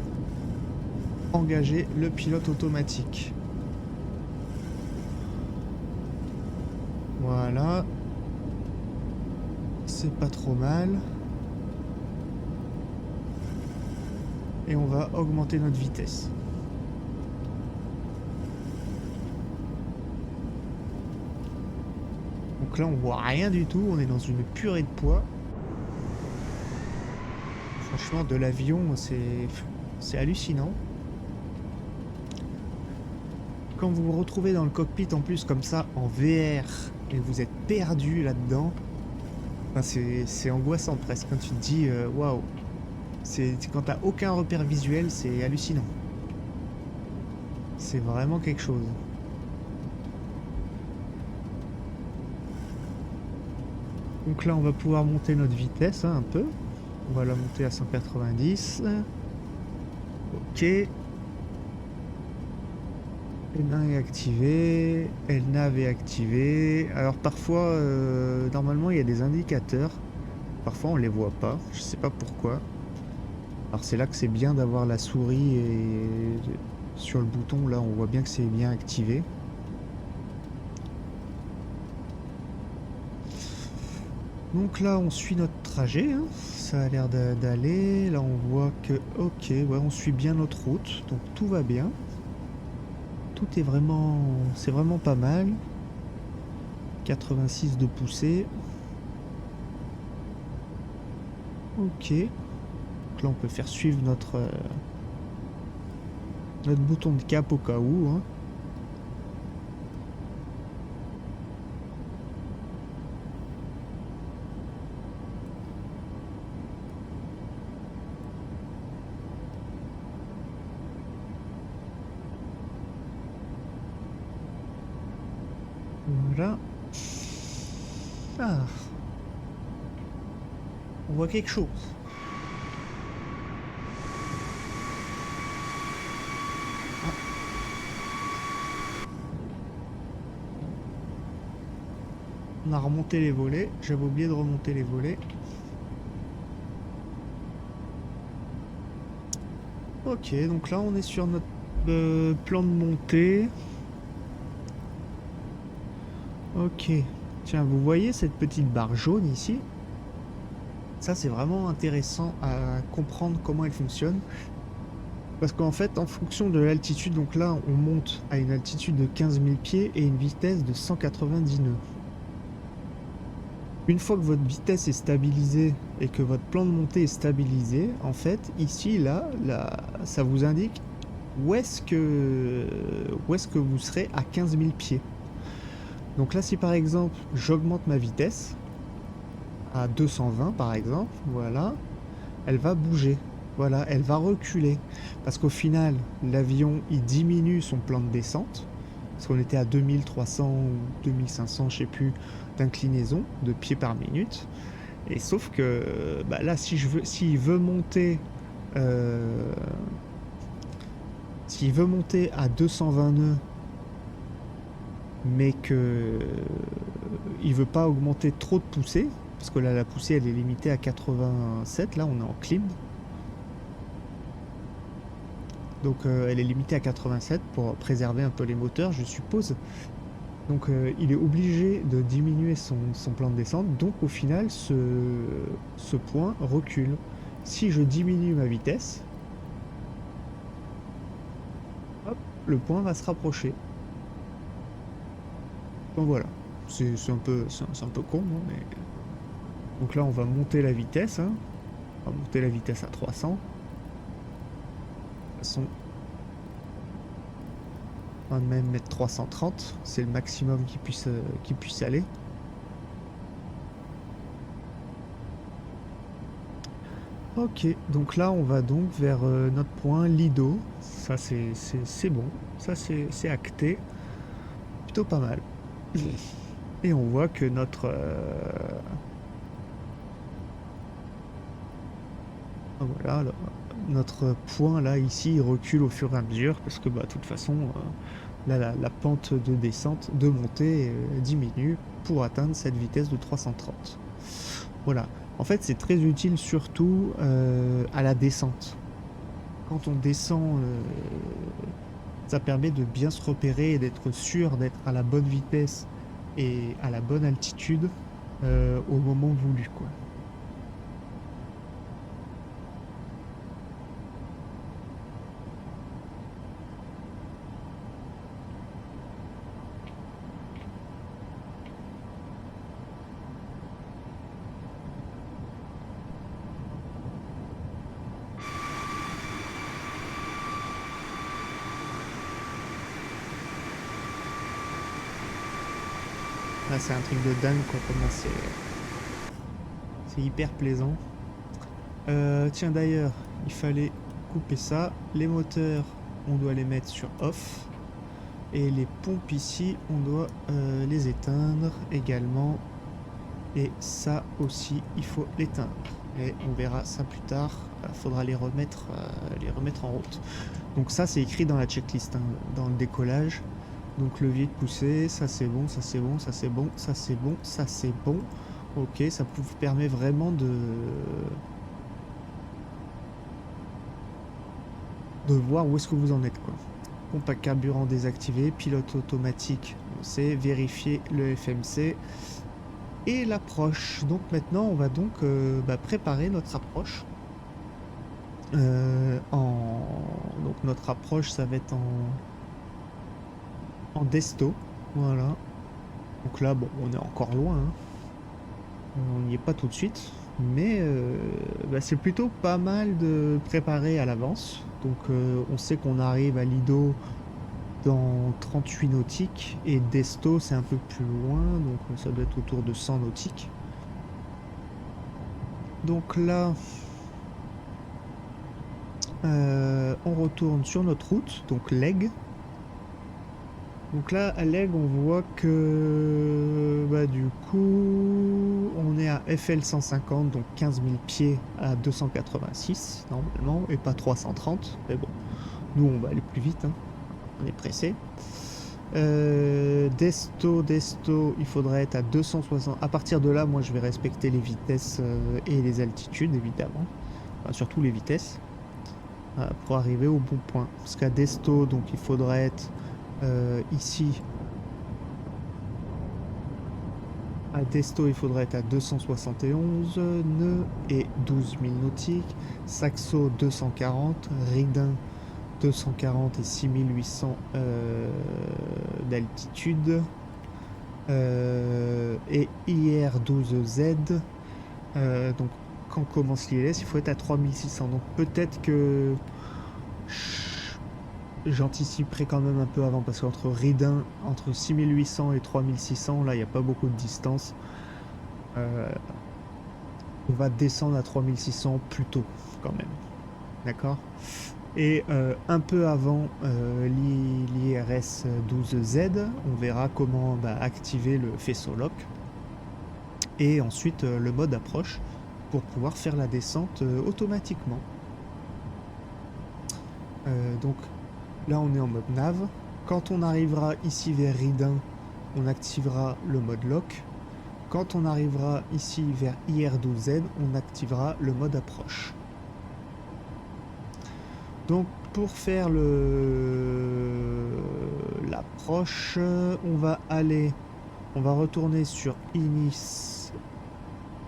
engager le pilote automatique. Voilà, c'est pas trop mal. Et on va augmenter notre vitesse. Donc là, on voit rien du tout, on est dans une purée de poids. Franchement, de l'avion, c'est hallucinant. Quand vous vous retrouvez dans le cockpit en plus comme ça, en VR, et vous êtes perdu là-dedans, enfin, c'est angoissant presque. Quand tu te dis, waouh, quand t'as aucun repère visuel, c'est hallucinant. C'est vraiment quelque chose. Donc là, on va pouvoir monter notre vitesse un peu. On va la monter à 190. Ok. L1 est activé. L-nav est activé. Alors parfois, normalement, il y a des indicateurs. Parfois, on les voit pas. Je sais pas pourquoi. Alors c'est là que c'est bien d'avoir la souris et sur le bouton, là, on voit bien que c'est bien activé. Donc là, on suit notre trajet, hein. Ça a l'air d'aller. Là, on voit que, ok, ouais, on suit bien notre route, donc tout va bien. Tout est vraiment, c'est vraiment pas mal. 86 de poussée. Ok. Donc là, on peut faire suivre notre bouton de cap au cas où, hein. Voilà. Ah. On voit quelque chose. Ah. On a remonté les volets. J'avais oublié de remonter les volets. Ok, donc là on est sur notre plan de montée. Ok. Tiens, vous voyez cette petite barre jaune ici? Ça, c'est vraiment intéressant à comprendre comment elle fonctionne. Parce qu'en fait, en fonction de l'altitude, donc là, on monte à une altitude de 15 000 pieds et une vitesse de 190 nœuds. Une fois que votre vitesse est stabilisée et que votre plan de montée est stabilisé, en fait, ici, là, ça vous indique où est-ce que vous serez à 15 000 pieds. Donc là, si par exemple, j'augmente ma vitesse à 220 par exemple, voilà, elle va bouger. Voilà, elle va reculer. Parce qu'au final, l'avion, il diminue son plan de descente. Parce qu'on était à 2300 ou 2500, je sais plus, d'inclinaison, de pieds par minute. Et sauf que bah là, s'il veut monter, euh, s'il veut monter à 220 nœuds, mais que il veut pas augmenter trop de poussée, parce que là, la poussée, elle est limitée à 87. Là, on est en clim. Donc elle est limitée à 87 pour préserver un peu les moteurs, je suppose. Donc il est obligé de diminuer son plan de descente. Donc au final, ce point recule. Si je diminue ma vitesse, hop, le point va se rapprocher. Donc voilà. C'est un peu con, hein, mais... Donc là, on va monter la vitesse. Hein. On va monter la vitesse à 300. De toute façon, on va même mettre 330. C'est le maximum qui puisse aller. Ok, donc là on va donc vers notre point Lido. Ça c'est bon, ça c'est acté. Plutôt pas mal. Et on voit que voilà, notre point là ici il recule au fur et à mesure parce que bah de toute façon là la pente de descente, de montée diminue pour atteindre cette vitesse de 330. Voilà. En fait c'est très utile surtout à la descente. Quand on descend, ça permet de bien se repérer et d'être sûr d'être à la bonne vitesse et à la bonne altitude au moment voulu, quoi. Là, c'est un truc de dingue, quoi. Comment c'est hyper plaisant. Tiens, d'ailleurs, il fallait couper ça. Les moteurs, on doit les mettre sur off. Et les pompes ici, on doit les éteindre également. Et ça aussi, il faut l'éteindre. Et on verra ça plus tard. Il faudra les remettre en route. Donc ça, c'est écrit dans la checklist, hein, dans le décollage. Donc levier de poussée, ça c'est bon, ça c'est bon, ça c'est bon, ça c'est bon, ça c'est bon. Ok, ça vous permet vraiment de voir où est-ce que vous en êtes, quoi. Pompe à carburant désactivée, pilote automatique, on sait, vérifier le FMC et l'approche. Donc maintenant, on va donc préparer notre approche. Donc notre approche, ça va être en desto, voilà. Donc là, bon, on est encore loin, hein. On n'y est pas tout de suite, mais c'est plutôt pas mal de préparer à l'avance. Donc on sait qu'on arrive à Lido dans 38 nautiques et Desto c'est un peu plus loin, donc ça doit être autour de 100 nautiques. Donc là, on retourne sur notre route, donc Leg. Donc là, à Leg, on voit que du coup, on est à FL 150, donc 15 000 pieds à 286 normalement, et pas 330. Mais bon, nous, on va aller plus vite, hein. On est pressé. Desto, il faudrait être à 260. À partir de là, moi, je vais respecter les vitesses et les altitudes, évidemment. Enfin, surtout les vitesses, pour arriver au bon point. Parce qu'à Desto, donc, il faudrait être ici. À Desto, il faudrait être à 271 nœuds et 12 000 nautiques. Saxo, 240. Ridin, 240 et 6800 d'altitude. Et IR12Z. Donc quand commence l'ILS, il faut être à 3600. Donc peut-être que j'anticiperai quand même un peu avant, parce qu'entre Ridin, entre 6800 et 3600, là il n'y a pas beaucoup de distance. On va descendre à 3600 plus tôt quand même. D'accord. Et un peu avant l'IRS 12Z, on verra comment activer le faisceau lock. Et ensuite le mode approche pour pouvoir faire la descente automatiquement. Donc là on est en mode nav. Quand on arrivera ici vers Ridin, on activera le mode lock. Quand on arrivera ici vers IR12Z, on activera le mode approche. Donc pour faire l'approche, on va retourner sur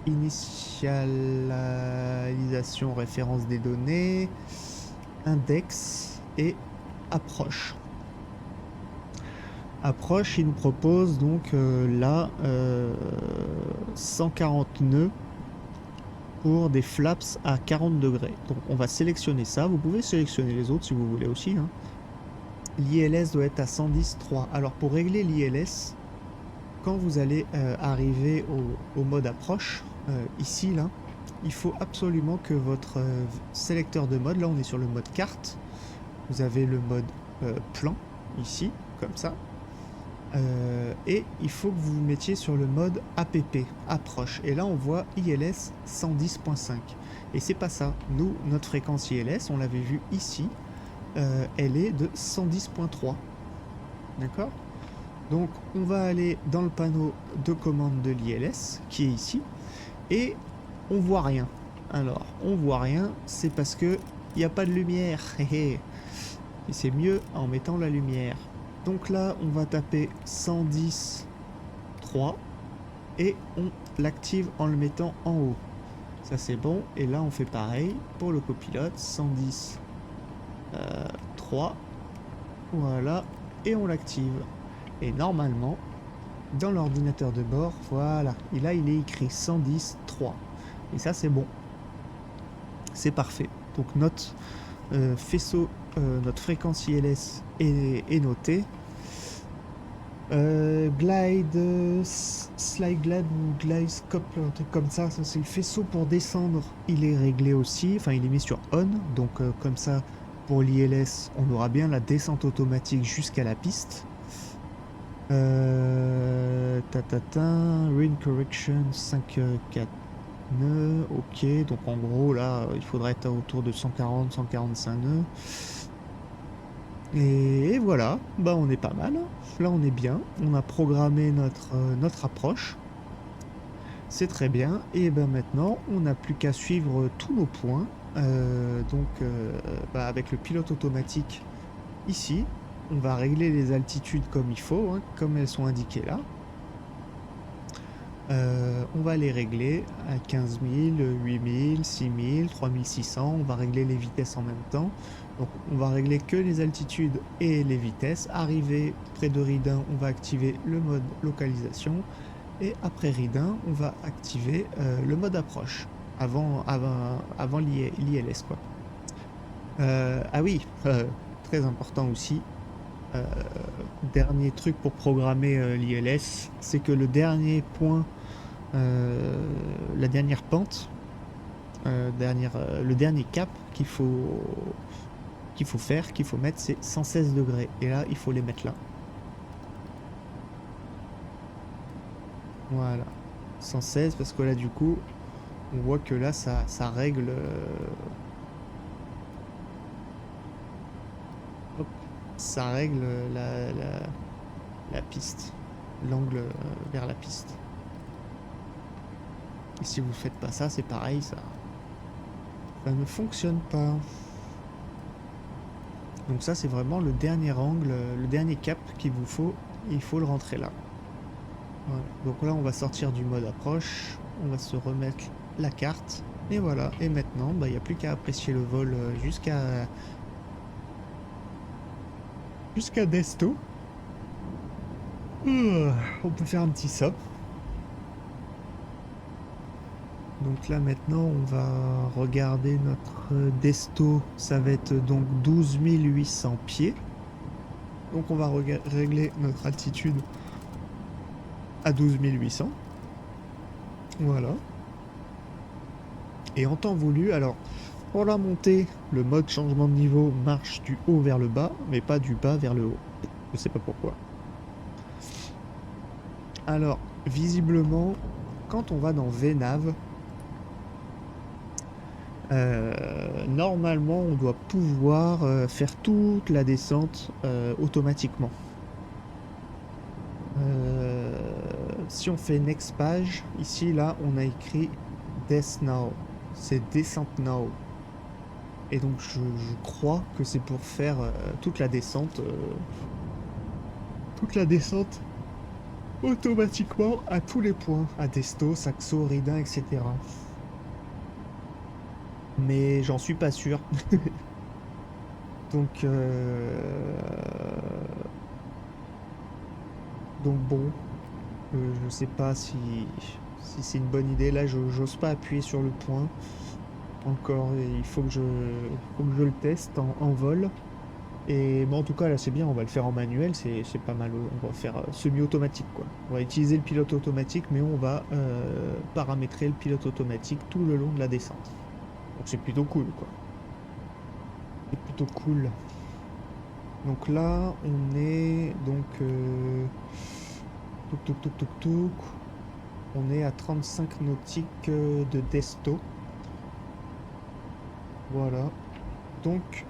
initialisation référence des données, index et approche. Approche, il nous propose donc là 140 nœuds pour des flaps à 40 degrés. Donc on va sélectionner ça. Vous pouvez sélectionner les autres si vous voulez aussi. Hein. L'ILS doit être à 110.3. Alors pour régler l'ILS, quand vous allez arriver au mode approche, ici là, il faut absolument que votre sélecteur de mode, là on est sur le mode carte, vous avez le mode plan ici, comme ça. Et il faut que vous vous mettiez sur le mode APP, approche. Et là, on voit ILS 110.5. Et c'est pas ça. Nous, notre fréquence ILS, on l'avait vu ici, elle est de 110.3. D'accord? Donc, on va aller dans le panneau de commande de l'ILS, qui est ici, et on voit rien. Alors, on voit rien, c'est parce que il n'y a pas de lumière. Et c'est mieux en mettant la lumière. Donc là, on va taper 110.3 et on l'active en le mettant en haut. Ça c'est bon. Et là, on fait pareil pour le copilote. 110.3. Voilà. Et on l'active. Et normalement, dans l'ordinateur de bord, voilà. Et là, il est écrit 110.3. Et ça, c'est bon. C'est parfait. Donc notre faisceau, notre fréquence ILS est notée. Slide glide ou glide scope, un truc comme ça c'est le faisceau pour descendre. Il est réglé aussi, enfin il est mis sur on, donc comme ça pour l'ILS on aura bien la descente automatique jusqu'à la piste. Rain correction 5,4 nœuds, ok, donc en gros là il faudrait être autour de 140-145 nœuds. Et voilà, bah on est pas mal. Là on est bien, on a programmé notre approche. C'est très bien. Et ben maintenant, on n'a plus qu'à suivre tous nos points. Avec le pilote automatique ici, on va régler les altitudes comme il faut, hein, comme elles sont indiquées là. On va les régler à 15 000, 8 000, 6 000, 3600. On va régler les vitesses en même temps. Donc on va régler que les altitudes et les vitesses. Arrivé près de Ridin, on va activer le mode localisation. Et après Ridin, on va activer le mode approche. Avant l'ILS quoi. Ah oui, très important aussi. Dernier truc pour programmer l'ILS, c'est que le dernier point, la dernière pente, le dernier cap qu'il faut mettre, c'est 116 degrés. Et là, il faut les mettre là. Voilà. 116, parce que là, du coup, on voit que là, ça règle... Hop, ça règle la piste. L'angle vers la piste. Et si vous faites pas ça, c'est pareil, ça ne fonctionne pas. Donc ça, c'est vraiment le dernier angle, le dernier cap qu'il vous faut. Il faut le rentrer là. Voilà. Donc là, on va sortir du mode approche. On va se remettre la carte. Et voilà. Et maintenant, il n'y a plus qu'à apprécier le vol jusqu'à Desto. On peut faire un petit sop. Donc là maintenant on va regarder notre desto, ça va être donc 12 800 pieds. Donc on va régler notre altitude à 12 800. Voilà. Et en temps voulu, alors pour la montée, le mode changement de niveau marche du haut vers le bas, mais pas du bas vers le haut. Je sais pas pourquoi. Alors, visiblement, quand on va dans VNAV, normalement on doit pouvoir faire toute la descente automatiquement. Si on fait next page, ici là on a écrit Death Now, c'est descente now. Et donc je crois que c'est pour faire toute la descente automatiquement à tous les points, à Desto, Saxo, Ridin, etc. Mais j'en suis pas sûr. Donc bon, je sais pas si c'est une bonne idée. Là, j'ose pas appuyer sur le point encore. Il faut que je le teste en vol. Et bon, en tout cas, là, c'est bien. On va le faire en manuel. C'est pas mal. On va faire semi-automatique, quoi. On va utiliser le pilote automatique, mais on va paramétrer le pilote automatique tout le long de la descente. Donc c'est plutôt cool, quoi. C'est plutôt cool. Donc là, on est donc touk. On est à 35 nautiques de Desto. Voilà. Donc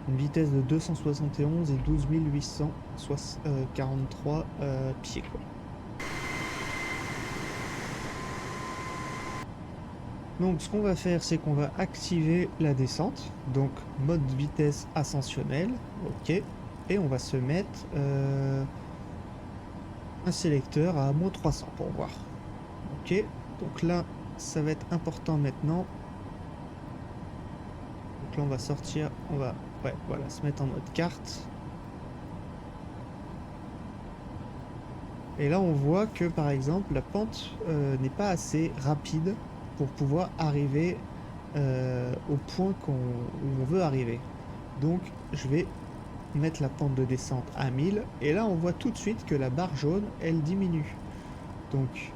une vitesse de 271 et 12 843 pieds, quoi. Donc ce qu'on va faire, c'est qu'on va activer la descente, donc mode vitesse ascensionnelle, ok, et on va se mettre un sélecteur à moins 300 pour voir. Ok, donc là, ça va être important maintenant. Donc là, on va sortir, on va, ouais, voilà, se mettre en mode carte. Et là, on voit que par exemple, la pente n'est pas assez rapide pour pouvoir arriver au point où on veut arriver. Donc, je vais mettre la pente de descente à 1000 et là on voit tout de suite que la barre jaune elle diminue. Donc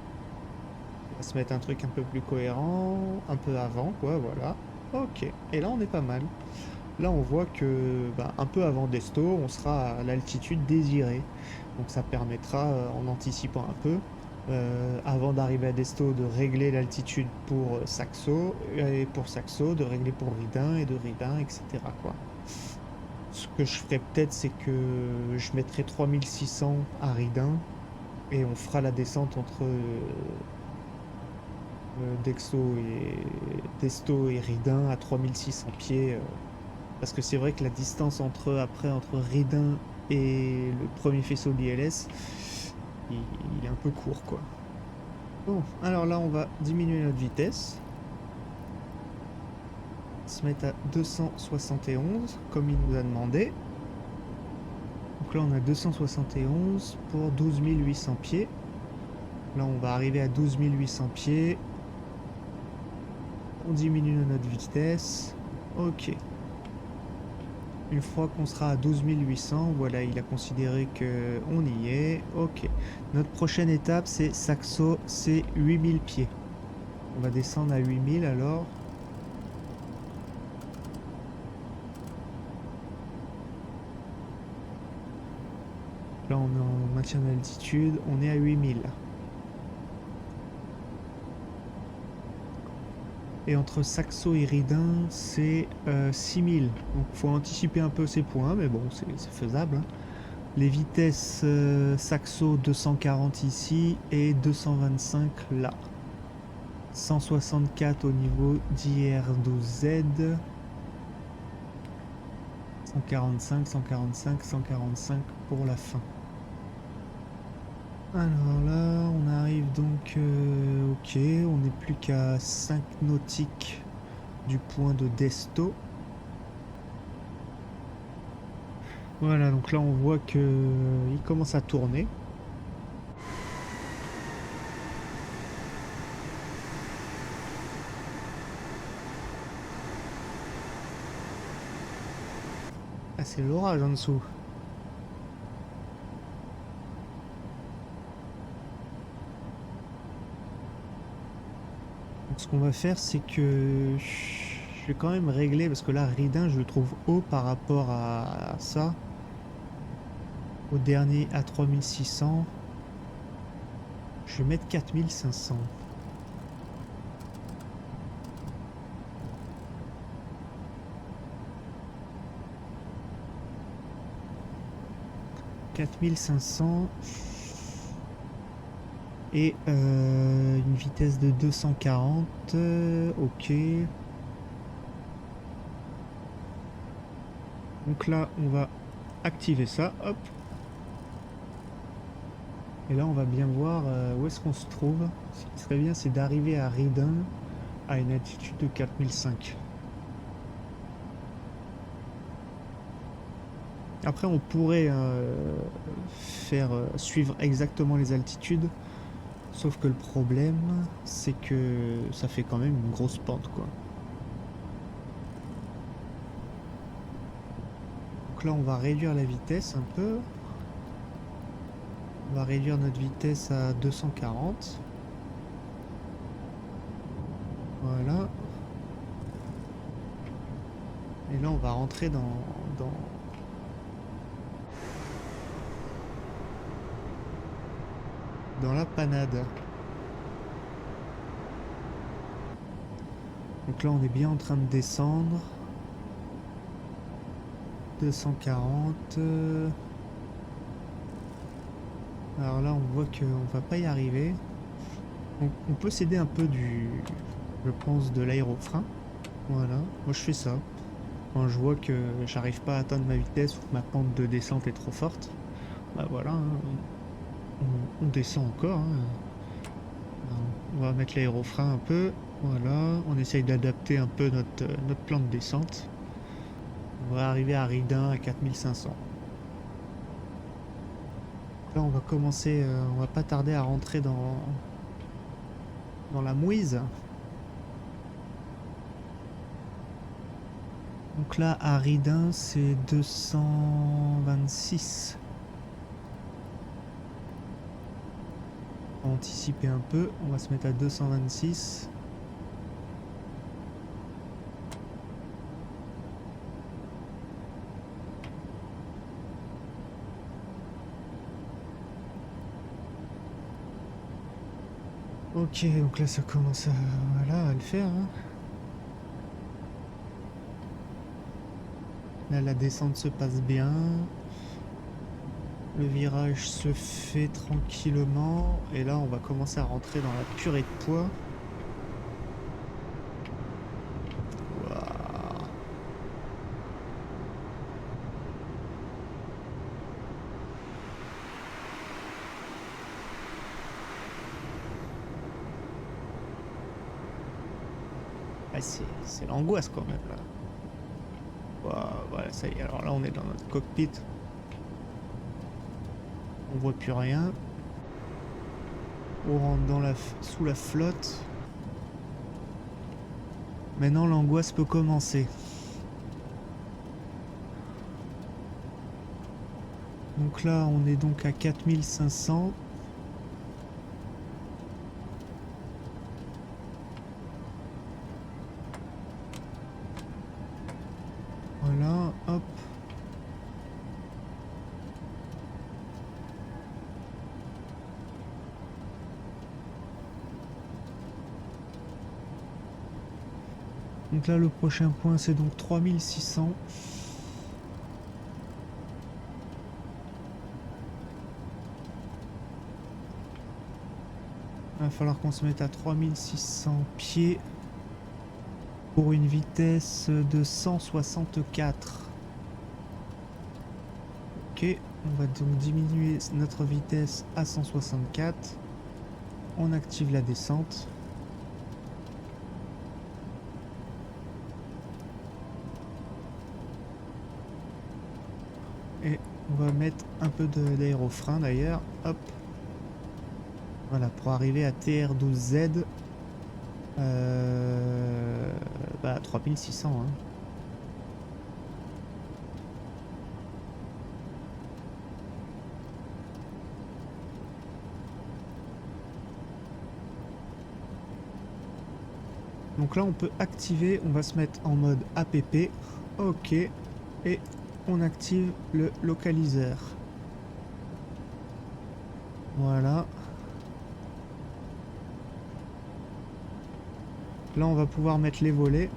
on va se mettre un truc un peu plus cohérent, un peu avant quoi, voilà. Ok, et là on est pas mal. Là on voit que un peu avant Desto on sera à l'altitude désirée. Donc ça permettra en anticipant un peu avant d'arriver à Desto de régler l'altitude pour Saxo et pour Saxo de régler pour Ridin et de Ridin, etc. quoi. Ce que je ferais peut-être, c'est que je mettrai 3600 à Ridin et on fera la descente entre Desto et Ridin à 3600 pieds. Parce que c'est vrai que la distance entre Ridin et le premier faisceau d'ILS, il est un peu court, quoi. Bon, alors là, on va diminuer notre vitesse. Se mettre à 271 comme il nous a demandé. Donc là on a 271 pour 12 800 pieds. Là on va arriver à 12 800 pieds. On diminue notre vitesse. Ok. Une fois qu'on sera à 12 800, voilà, il a considéré que on y est. Ok. Notre prochaine étape c'est Saxo, c'est 8000 pieds. On va descendre à 8000 alors. Là on est en maintien d'altitude, on est à 8000. Et entre Saxo et Ridin, c'est 6000. Donc il faut anticiper un peu ces points, mais bon, c'est faisable. Hein. Les vitesses Saxo 240 ici et 225 là. 164 au niveau d'IR12Z. 145, 145, 145 pour la fin. Alors là, on arrive donc, ok, on n'est plus qu'à 5 nautiques du point de Desto. Voilà, donc là on voit que il commence à tourner. Ah, c'est l'orage en dessous. Donc ce qu'on va faire, c'est que je vais quand même régler, parce que là, Ridin, je le trouve haut par rapport à ça. Au dernier à 3600. Je vais mettre 4500. « 4500 et une vitesse de 240. Ok. Donc là, on va activer ça. Hop. Et là, on va bien voir où est-ce qu'on se trouve. Ce qui serait bien, c'est d'arriver à Ridin à une altitude de 4005. Après, on pourrait faire suivre exactement les altitudes. Sauf que le problème, c'est que ça fait quand même une grosse pente, quoi. Donc là, on va réduire la vitesse un peu. On va réduire notre vitesse à 240. Voilà. Et là, on va rentrer dans la panade. Donc là, on est bien en train de descendre. 240. Alors là, on voit qu'on va pas y arriver. On peut s'aider un peu je pense, de l'aérofrein. Voilà. Moi, je fais ça. Quand je vois que j'arrive pas à atteindre ma vitesse ou que ma pente de descente est trop forte, bah voilà, hein, on descend encore, hein. On va mettre l'aérofrein un peu. Voilà. On essaye d'adapter un peu notre plan de descente. On va arriver à Ridin à 4500. Là, on va commencer, on va pas tarder à rentrer dans la mouise. Donc là, à Ridin, c'est 226. On va anticiper un peu, on va se mettre à 226. Ok, donc là ça commence voilà, à le faire, hein. Là, la descente se passe bien. Le virage se fait tranquillement. Et là, on va commencer à rentrer dans la purée de poids. Waouh. Ah, c'est l'angoisse quand même là. Waouh, voilà, ça y est. Alors là, on est dans notre cockpit. On voit plus rien. On rentre sous la flotte. Maintenant, l'angoisse peut commencer. Donc là, on est donc à 4500. Voilà, hop. Donc là, le prochain point, c'est donc 3600. Il va falloir qu'on se mette à 3600 pieds pour une vitesse de 164. Ok, on va donc diminuer notre vitesse à 164. On active la descente. Et On va mettre un peu d'aérofrein d'ailleurs. Hop. Voilà, pour arriver à TR12Z. Bah 3600 hein. Donc là on peut activer, on va se mettre en mode APP. Ok. Et on active le localiseur. Voilà. Là on va pouvoir mettre les volets.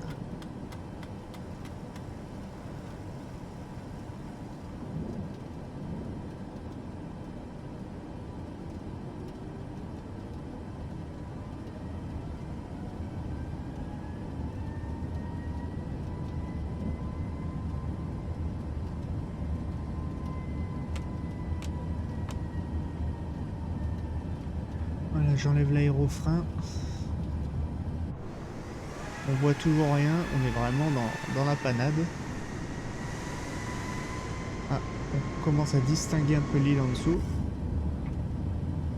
Voilà, j'enlève l'aérofrein. On voit toujours rien, on est vraiment dans la panade. Ah, on commence à distinguer un peu l'île en dessous.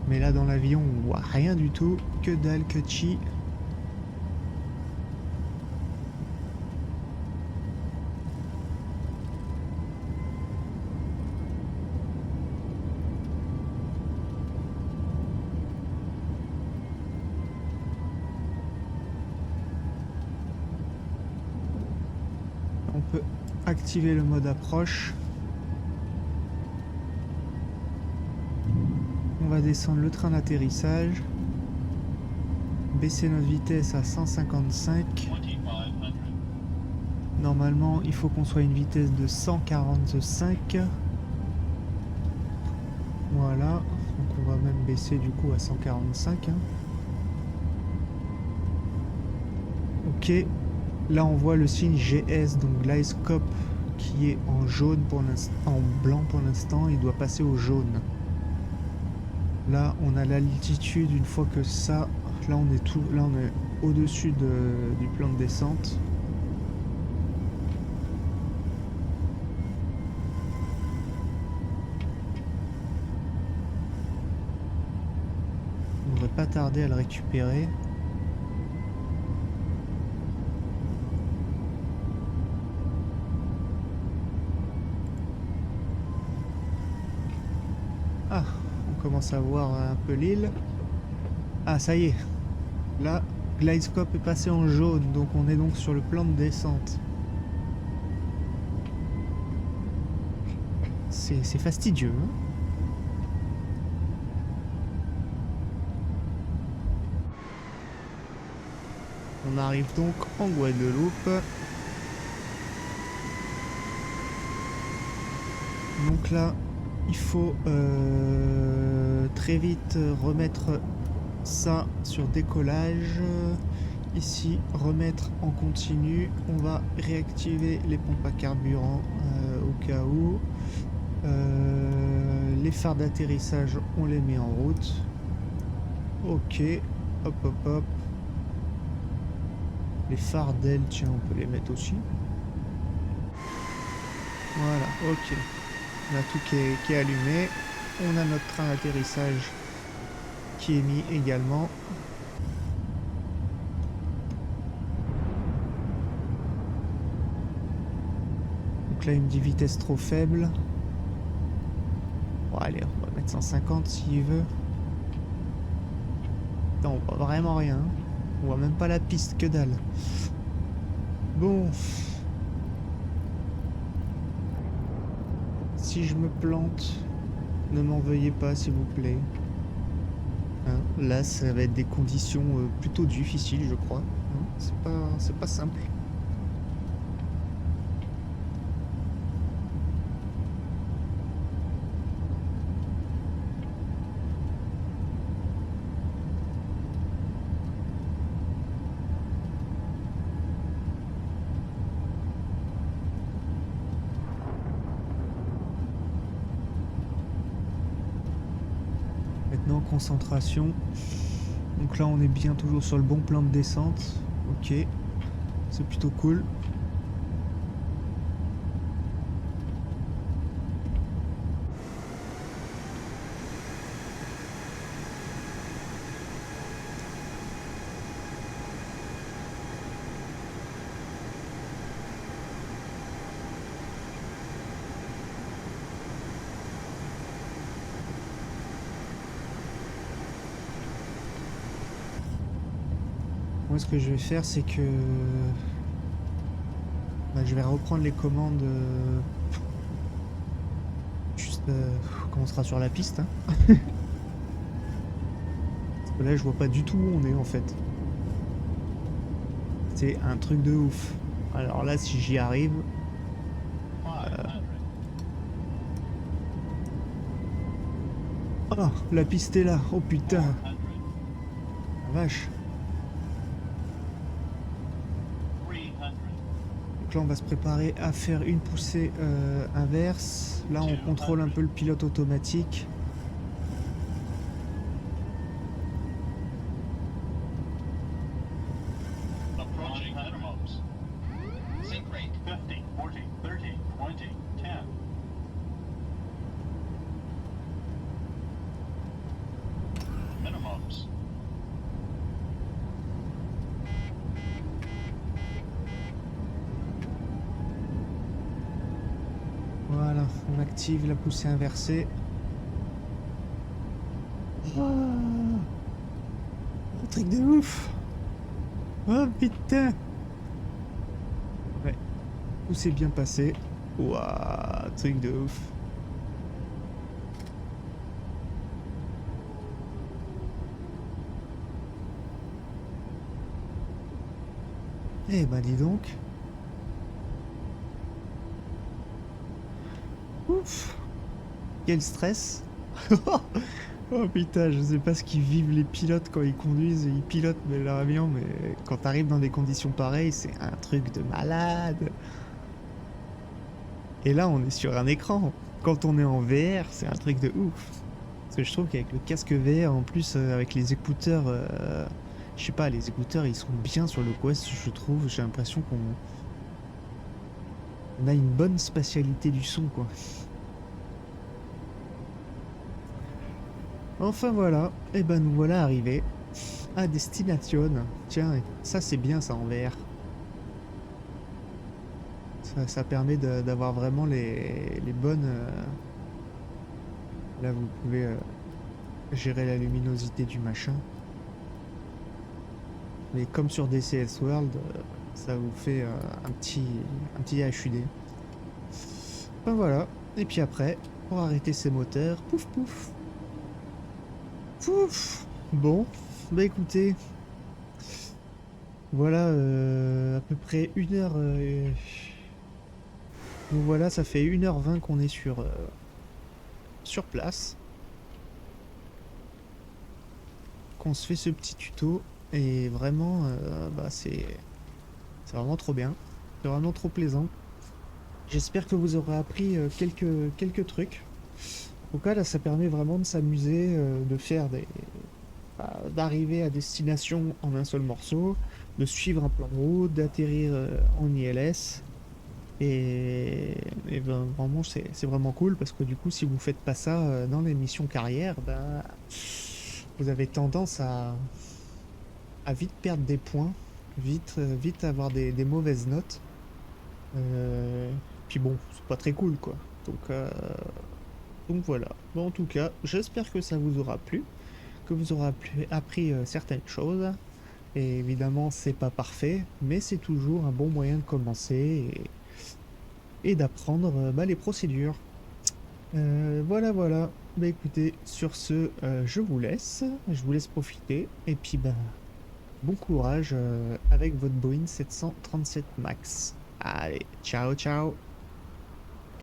Mais là dans l'avion on voit rien du tout, que dalle, que chi. On peut activer le mode approche. On va descendre le train d'atterrissage. Baisser notre vitesse à 155. Normalement, il faut qu'on soit à une vitesse de 145. Voilà. Donc on va même baisser du coup à 145. Ok. Là, on voit le signe GS, donc Glidescope, qui est en jaune pour l'instant, en blanc pour l'instant. Il doit passer au jaune. Là, on a l'altitude. Une fois que ça, là, on est au-dessus du plan de descente. On ne devrait pas tarder à le récupérer. Ah, on commence à voir un peu l'île. Ah, ça y est. Là, Glidescope est passé en jaune, donc on est donc sur le plan de descente. C'est fastidieux, hein. On arrive donc en Guadeloupe. Donc là, il faut très vite remettre ça sur décollage. Ici, remettre en continu. On va réactiver les pompes à carburant au cas où. Les phares d'atterrissage, on les met en route. Ok, hop hop hop. Les phares d'aile, tiens, on peut les mettre aussi. Voilà, ok. On a tout qui est allumé. On a notre train d'atterrissage qui est mis également. Donc là, il me dit vitesse trop faible. Bon, allez, on va mettre 150 s'il veut. Non, on voit vraiment rien. On voit même pas la piste, que dalle. Bon. Si je me plante, ne m'en veuillez pas, s'il vous plaît. Hein, là, ça va être des conditions plutôt difficiles, je crois. Hein, c'est pas simple. Maintenant, concentration. Donc là, on est bien toujours sur le bon plan de descente. Ok, c'est plutôt cool. Moi, ce que je vais faire, c'est que bah, je vais reprendre les commandes juste quand on sera sur la piste. Hein. Parce que là, je vois pas du tout où on est en fait. C'est un truc de ouf. Alors là, si j'y arrive... Oh, la piste est là. Oh putain. La vache. Donc là, on va se préparer à faire une poussée inverse. Là, on contrôle un peu le pilote automatique. Voilà, on active la poussée inversée. Oh, un truc de ouf. Oh putain. Ouais, tout s'est bien passé. Waouh, truc de ouf. Eh ben dis donc. Ouf. Quel stress. Oh putain, je sais pas ce qu'ils vivent les pilotes quand ils conduisent et ils pilotent leur avion, mais quand t'arrives dans des conditions pareilles, c'est un truc de malade. Et là, on est sur un écran. Quand on est en VR, c'est un truc de ouf. Parce que je trouve qu'avec le casque VR, en plus avec les écouteurs, je sais pas, les écouteurs ils sont bien sur le Quest, je trouve. J'ai l'impression qu'on a une bonne spatialité du son, quoi. Enfin voilà, et ben nous voilà arrivés à destination. Tiens, ça c'est bien ça en VR. Ça permet d'avoir vraiment les bonnes... Là vous pouvez gérer la luminosité du machin. Mais comme sur DCS World, ça vous fait un petit HUD. Ben voilà, et puis après, pour arrêter ces moteurs, pouf pouf. Pouf. Bon, bah écoutez, voilà à peu près une heure... Donc voilà, ça fait 1h20 qu'on est sur place. Qu'on se fait ce petit tuto. Et vraiment, bah c'est vraiment trop bien. C'est vraiment trop plaisant. J'espère que vous aurez appris quelques trucs. En tout cas, là, ça permet vraiment de s'amuser, de faire d'arriver à destination en un seul morceau, de suivre un plan de route, d'atterrir en ILS. Et ben, vraiment, c'est vraiment cool parce que du coup, si vous faites pas ça dans les missions carrière, ben, vous avez tendance à vite perdre des points, vite avoir des mauvaises notes. Euh, Puis bon, c'est pas très cool quoi. Donc voilà. Bon, en tout cas, j'espère que ça vous aura plu, que vous aurez appris certaines choses. Et évidemment, c'est pas parfait, mais c'est toujours un bon moyen de commencer et d'apprendre bah, les procédures. Voilà. Bah écoutez, sur ce, je vous laisse profiter, et puis bah, bon courage avec votre Boeing 737 MAX. Allez, ciao ciao.